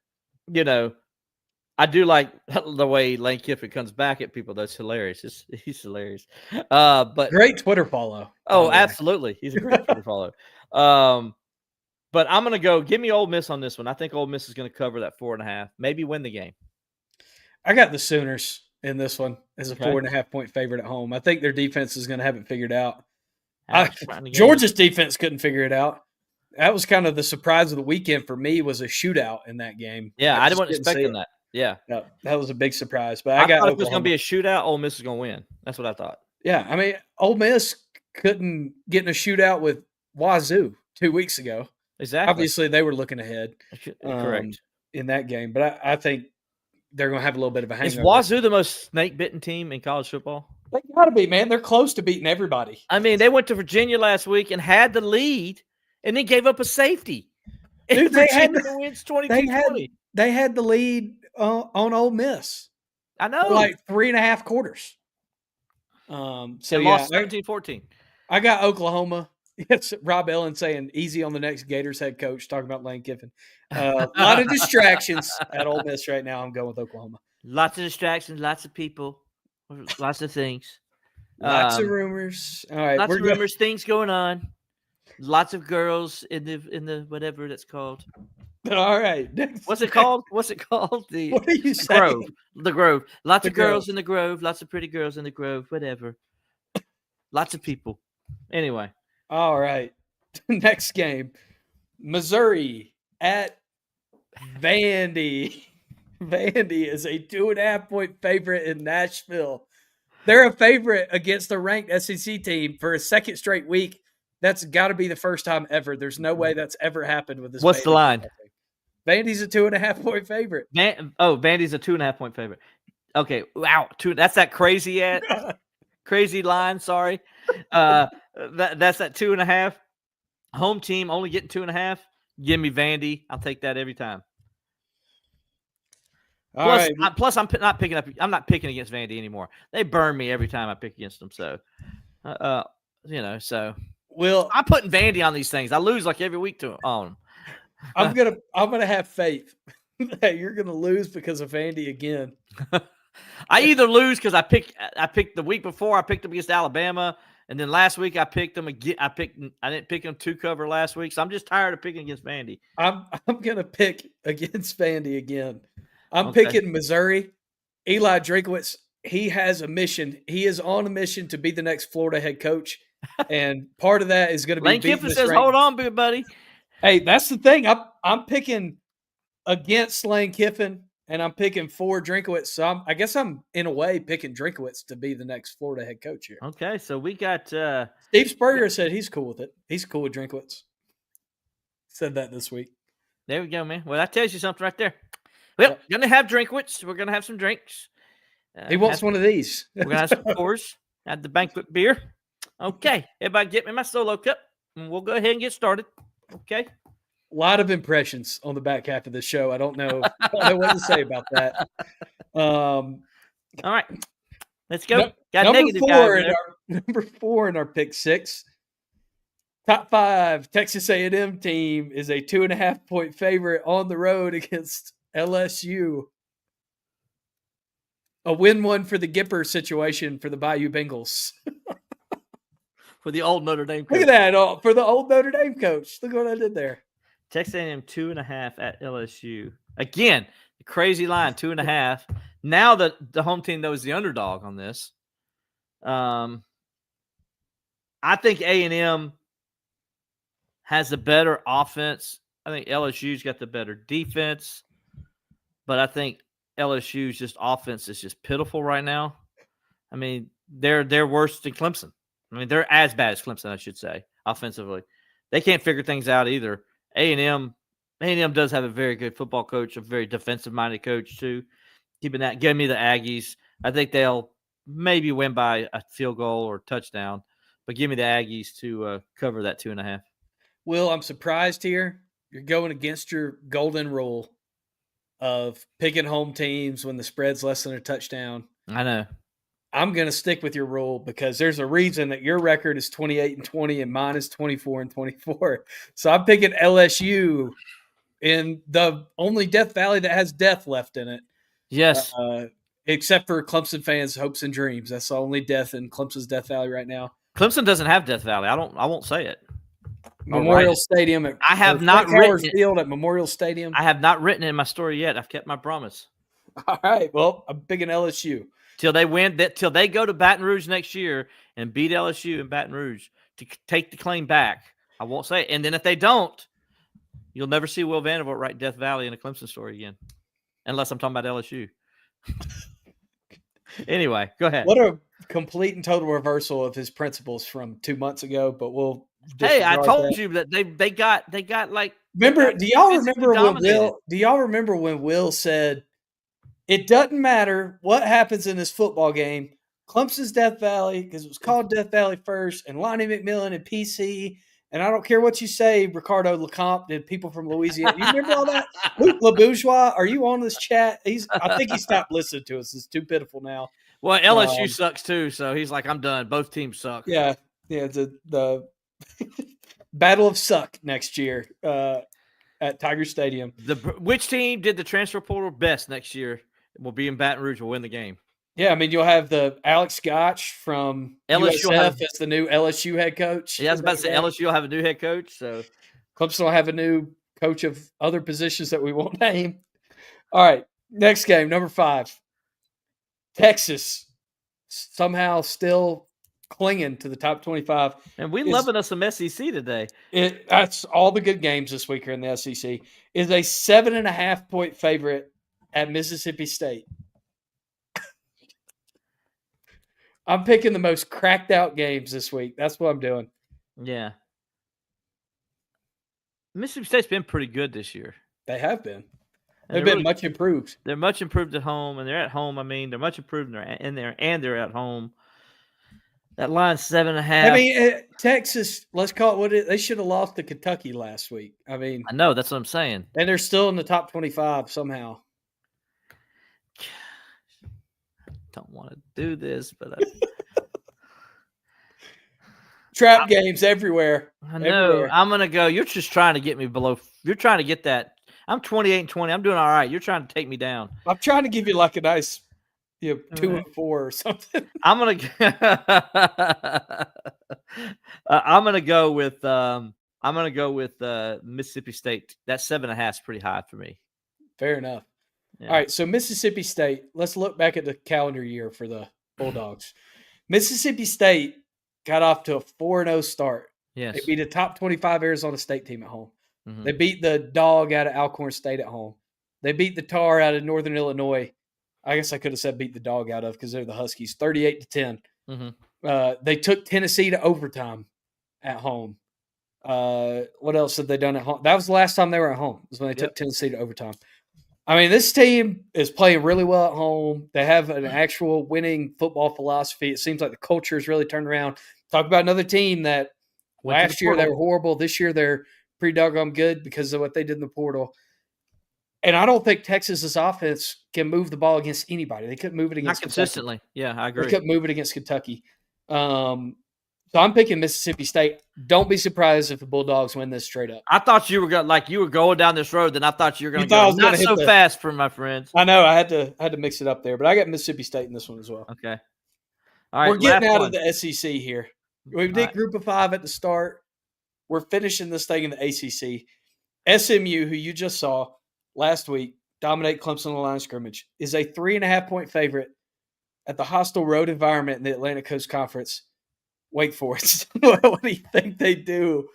I do like the way Lane Kiffin comes back at people. That's hilarious. He's hilarious. But great Twitter follow. Oh, absolutely. He's a great Twitter follow. But I'm going to give me Ole Miss on this one. I think Ole Miss is going to cover that 4.5, maybe win the game. I got the Sooners in this one as a 4.5 point favorite at home. I think their defense is going to have it figured out. Georgia's defense couldn't figure it out. That was kind of the surprise of the weekend for me, was a shootout in that game. Yeah, I wasn't expecting that. Yeah. No, that was a big surprise. But I thought if it was going to be a shootout, Ole Miss is going to win. That's what I thought. Yeah, I mean, Ole Miss couldn't get in a shootout with Wazoo 2 weeks ago. Exactly. Obviously, they were looking ahead. Correct. In that game. But I think they're going to have a little bit of a hangover. Is Wazoo the most snake-bitten team in college football? They got to be, man. They're close to beating everybody. I mean, they went to Virginia last week and had the lead, and then gave up a safety. Dude, Virginia wins 22-20. They had the lead on Ole Miss. I know. For like 3.5 quarters. So lost 17-14. I got Oklahoma. It's Rob Ellen saying easy on the next Gators head coach, talking about Lane Kiffin. A lot of distractions at Ole Miss right now. I'm going with Oklahoma. Lots of distractions, lots of people, lots of things. Lots of rumors. All right. Lots of rumors, things going on. Lots of girls in the whatever that's called. All right. What's it called? What are you saying? Grove. The Grove. Lots of girls in the Grove. Lots of pretty girls in the Grove. Whatever. Lots of people. Anyway. All right. Next game. Missouri at Vandy. Vandy is a 2.5 point favorite in Nashville. They're a favorite against a ranked SEC team for a second straight week. That's got to be the first time ever. There's no way that's ever happened with this. What's the line? Vandy's a 2.5 point favorite. Vandy's a 2.5 point favorite. Okay. Wow. That's that crazy line. Sorry. That's that 2.5. Home team only getting 2.5. Give me Vandy. I'll take that every time. Plus, I'm not picking up. I'm not picking against Vandy anymore. They burn me every time I pick against them. So, Well, I'm putting Vandy on these things. I lose like every week on them. I'm gonna have faith that you're gonna lose because of Vandy again. I either lose because I picked the week before I picked them against Alabama, and then last week I picked them again. I didn't pick them to cover last week, so I'm just tired of picking against Vandy. I'm gonna pick against Vandy again. I'm picking Missouri. Eli Drinkwitz, he has a mission. He is on a mission to be the next Florida head coach, and part of that is going to be. Lane Kiffin says, "Hold on, big buddy." Hey, that's the thing. I'm picking against Lane Kiffin and I'm picking for Drinkowitz. So I guess I'm in a way picking Drinkowitz to be the next Florida head coach here. Okay, so we got Steve Spurrier said he's cool with it. He's cool with Drinkowitz. Said that this week. there we go, man. Well, that tells you something right there. Well, gonna have Drinkwitz. We're gonna have some drinks. He wants one of these. We're gonna have some pours. Have the banquet beer. Okay, everybody, get me my solo cup, and we'll go ahead and get started. Okay. A lot of impressions on the back half of the show. I don't know what to say about that. All right, let's go. Got number negative guy over there. number 4 in our pick 6. Top 5 Texas A&M team is a 2.5-point favorite on the road against LSU. A win one for the Gipper situation for the Bayou Bengals. For the old Notre Dame coach. Look at that for the old Notre Dame coach. Look what I did there. Texas A&M 2.5 at LSU. Again, the crazy line 2.5. Now that the home team knows the underdog on this, I think A&M has the better offense. I think LSU's got the better defense, but I think LSU's just offense is just pitiful right now. I mean, they're worse than Clemson. I mean, they're as bad as Clemson, I should say, offensively. They can't figure things out either. A&M does have a very good football coach, a very defensive-minded coach too. Give me the Aggies. I think they'll maybe win by a field goal or touchdown, but give me the Aggies to cover that 2.5. Will, I'm surprised here. You're going against your golden rule of picking home teams when the spread's less than a touchdown. I know. I'm going to stick with your rule because there's a reason that your record is 28-20 and mine is 24-24. So I'm picking LSU in the only Death Valley that has death left in it. Yes. Except for Clemson fans' hopes and dreams. That's the only death in Clemson's Death Valley right now. Clemson doesn't have Death Valley. I won't say it. Memorial Stadium. I have not written Field at Memorial Stadium. I have not written it in my story yet. I've kept my promise. All right. Well, I'm picking LSU. Till they win, till they go to Baton Rouge next year and beat LSU in Baton Rouge to take the claim back. I won't say it. And then if they don't, you'll never see Will Vanderbilt write Death Valley in a Clemson story again, unless I'm talking about LSU. Anyway, go ahead. What a complete and total reversal of his principles from 2 months ago. But we'll. Hey, I told you that they got like. Remember? Do y'all remember when Will said? It doesn't matter what happens in this football game. Clemson's Death Valley, because it was called Death Valley first, and Lonnie McMillan and PC, and I don't care what you say, Ricardo Lecomte and people from Louisiana. You remember all that? Luke LaBourgeois, are you on this chat? I think he stopped listening to us. It's too pitiful now. Well, LSU sucks too, so he's like, I'm done. Both teams suck. Yeah. The Battle of Suck next year at Tiger Stadium. Which team did the transfer portal best next year? Will be in Baton Rouge. Will win the game. Yeah, I mean you'll have the Alex Gotch from LSU USF as the new LSU head coach. Yeah, I was about to say LSU will have a new head coach. So Clemson will have a new coach of other positions that we won't name. All right, next game, number 5. Texas somehow still clinging to the top 25. And we loving us some SEC today. That's all the good games this week are in the SEC. Is a 7.5-point favorite at Mississippi State. I'm picking the most cracked out games this week. That's what I'm doing. Yeah. Mississippi State's been pretty good this year. They have been. They've been much improved. They're much improved at home, and they're at home. I mean, they're much improved in there, and they're at home. That line's 7.5. I mean, Texas, let's call it what it is. They should have lost to Kentucky last week. I mean, I know. That's what I'm saying. And they're still in the top 25 somehow. I don't want to do this, but trap games everywhere. I know. Everywhere. I'm going to go. You're just trying to get me below. You're trying to get that. I'm 28-20. I'm doing all right. You're trying to take me down. I'm trying to give you like a nice 2-4 or something. I'm gonna go with Mississippi State. That 7.5 is pretty high for me. Fair enough. Yeah. All right, so Mississippi State. Let's look back at the calendar year for the Bulldogs. Mississippi State got off to a 4-0 start. Yes, they beat a top 25 Arizona State team at home. Mm-hmm. They beat the dog out of Alcorn State at home. They beat the tar out of Northern Illinois. I guess I could have said beat the dog out of because they're the Huskies, 38-10. They took Tennessee to overtime at home. What else have they done at home? That was the last time they were at home. Was when they took Tennessee to overtime. I mean, this team is playing really well at home. They have an actual winning football philosophy. It seems like the culture has really turned around. Talk about another team that last year they were horrible. This year they're pretty doggone good because of what they did in the portal. And I don't think Texas's offense can move the ball against anybody. They couldn't move it against Not consistently. Kentucky. Yeah, I agree. They couldn't move it against Kentucky. So I'm picking Mississippi State. Don't be surprised if the Bulldogs win this straight up. I thought you were going down this road, then I thought you were going to go not so fast for my friends. I know I had to mix it up there, but I got Mississippi State in this one as well. Okay. All right. We're getting out of the SEC here. We did Group of 5 at the start. We're finishing this thing in the ACC. SMU, who you just saw last week, dominate Clemson in the line of scrimmage, is a 3.5-point favorite at the hostile road environment in the Atlantic Coast Conference. Wake Forest. What do you think they do?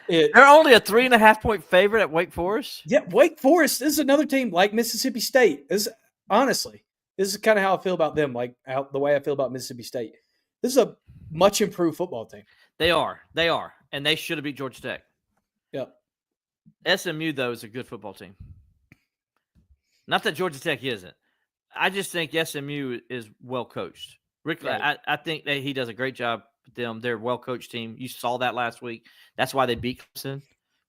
They're only a 3.5-point favorite at Wake Forest? Yeah, Wake Forest is another team like Mississippi State. Honestly, this is kind of how I feel about them, like the way I feel about Mississippi State. This is a much improved football team. They are. And they should have beat Georgia Tech. Yep. SMU, though, is a good football team. Not that Georgia Tech isn't. I just think SMU is well coached. Rick, right. I think that he does a great job with them. They're a well coached team. You saw that last week. That's why they beat Clemson,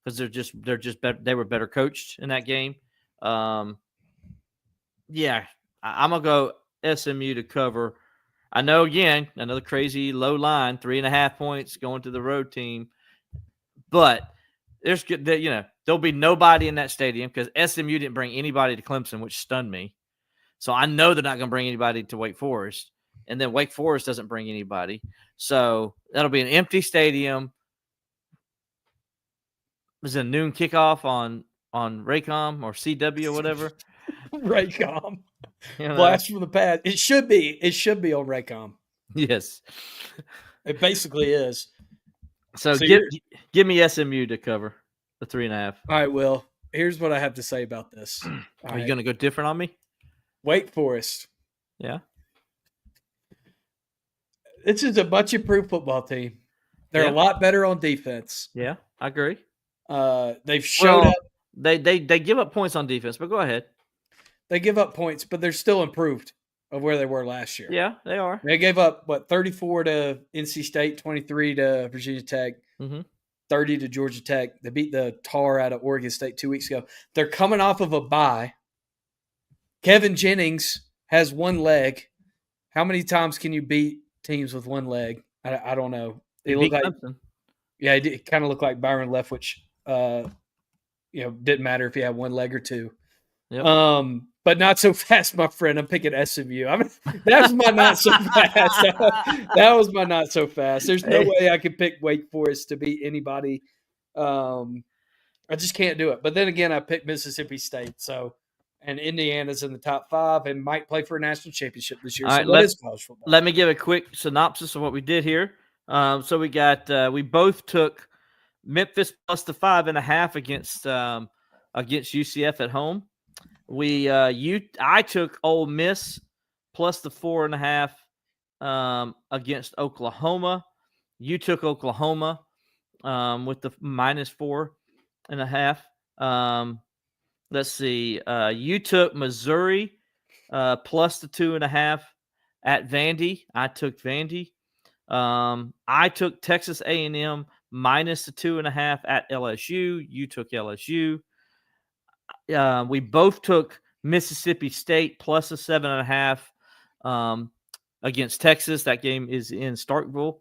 because they're just better. They were better coached in that game. Yeah, I'm gonna go SMU to cover. I know, again, another crazy low line, 3.5 points going to the road team, but there'll be nobody in that stadium because SMU didn't bring anybody to Clemson, which stunned me. So I know they're not going to bring anybody to Wake Forest, and then Wake Forest doesn't bring anybody. So that'll be an empty stadium. Is it a noon kickoff on Raycom or CW or whatever? Raycom. Blast from the past. It should be on Raycom. Yes. It basically is. So give me SMU to cover the 3.5. All right, Will. Here's what I have to say about this. Are you going to go different on me? Wake Forest. Yeah. This is a much improved football team. They're a lot better on defense. Yeah, I agree. They've showed up. They give up points on defense, but go ahead. They give up points, but they're still improved of where they were last year. Yeah, they are. They gave up, 34 to NC State, 23 to Virginia Tech, 30 to Georgia Tech. They beat the tar out of Oregon State 2 weeks ago. They're coming off of a bye. Kevin Jennings has one leg. How many times can you beat teams with one leg? I don't know. They look like Clemson. Yeah, it kind of looked like Byron Leftwich. Didn't matter if he had one leg or two. Yep. But not so fast, my friend. I'm picking SMU. That was my not so fast. That was my not so fast. There's no way I could pick Wake Forest to beat anybody. I just can't do it. But then again, I picked Mississippi State. And Indiana's in the top 5 and might play for a national championship this year. All right, college football? Let me give a quick synopsis of what we did here. So we got we both took Memphis plus the 5.5 against UCF at home. I took Ole Miss plus the 4.5 against Oklahoma. You took Oklahoma with the minus 4.5. Let's see. You took Missouri plus the 2.5 at Vandy. I took Vandy. I took Texas A&M minus the 2.5 at LSU. You took LSU. We both took Mississippi State plus a 7.5 against Texas. That game is in Starkville.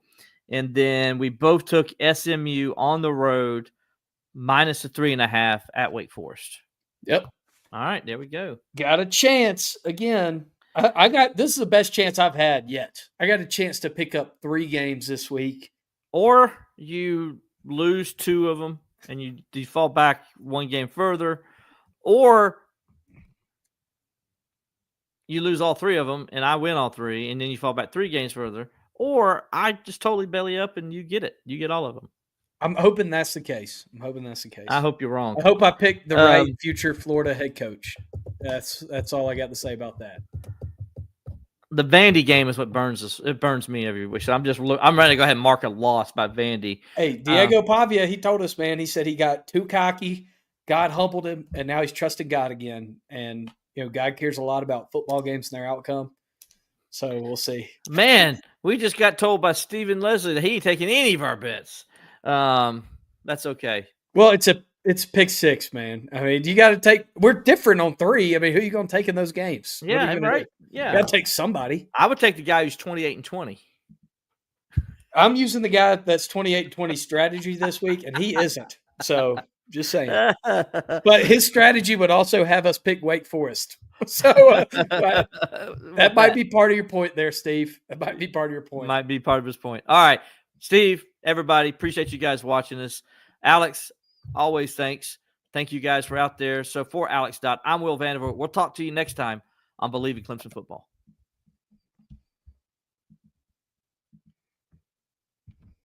And then we both took SMU on the road minus the 3.5 at Wake Forest. Yep. All right, there we go. Got a chance again. This is the best chance I've had yet. I got a chance to pick up 3 games this week. Or you lose 2 of them and you default back 1 game further. Or you lose all 3 of them and I win all 3 and then you fall back 3 games further. Or I just totally belly up and you get it. You get all of them. I'm hoping that's the case. I hope you're wrong. I hope I picked the right future Florida head coach. That's all I got to say about that. The Vandy game is what burns us. It burns me every week. So I'm ready to go ahead and mark a loss by Vandy. Hey, Diego Pavia, he told us, man, he said he got too cocky. God humbled him, and now he's trusting God again. And, God cares a lot about football games and their outcome. So we'll see. Man, we just got told by Stephen Leslie that he ain't taking any of our bets. That's okay. Well, it's pick six, man. I mean, you got to take – we're different on 3. I mean, who are you going to take in those games? Yeah, right. Do? Yeah. You got to take somebody. I would take the guy who's 28-20. I'm using the guy that's 28-20 strategy this week, and he isn't. So just saying. But his strategy would also have us pick Wake Forest. So that might be part of your point there, Steve. That might be part of your point. Might be part of his point. All right, Steve, everybody, appreciate you guys watching this. Alex, always thanks. Thank you guys for out there. So for Alex Dot, I'm Will Vandervoort. We'll talk to you next time on Believe in Clemson Football.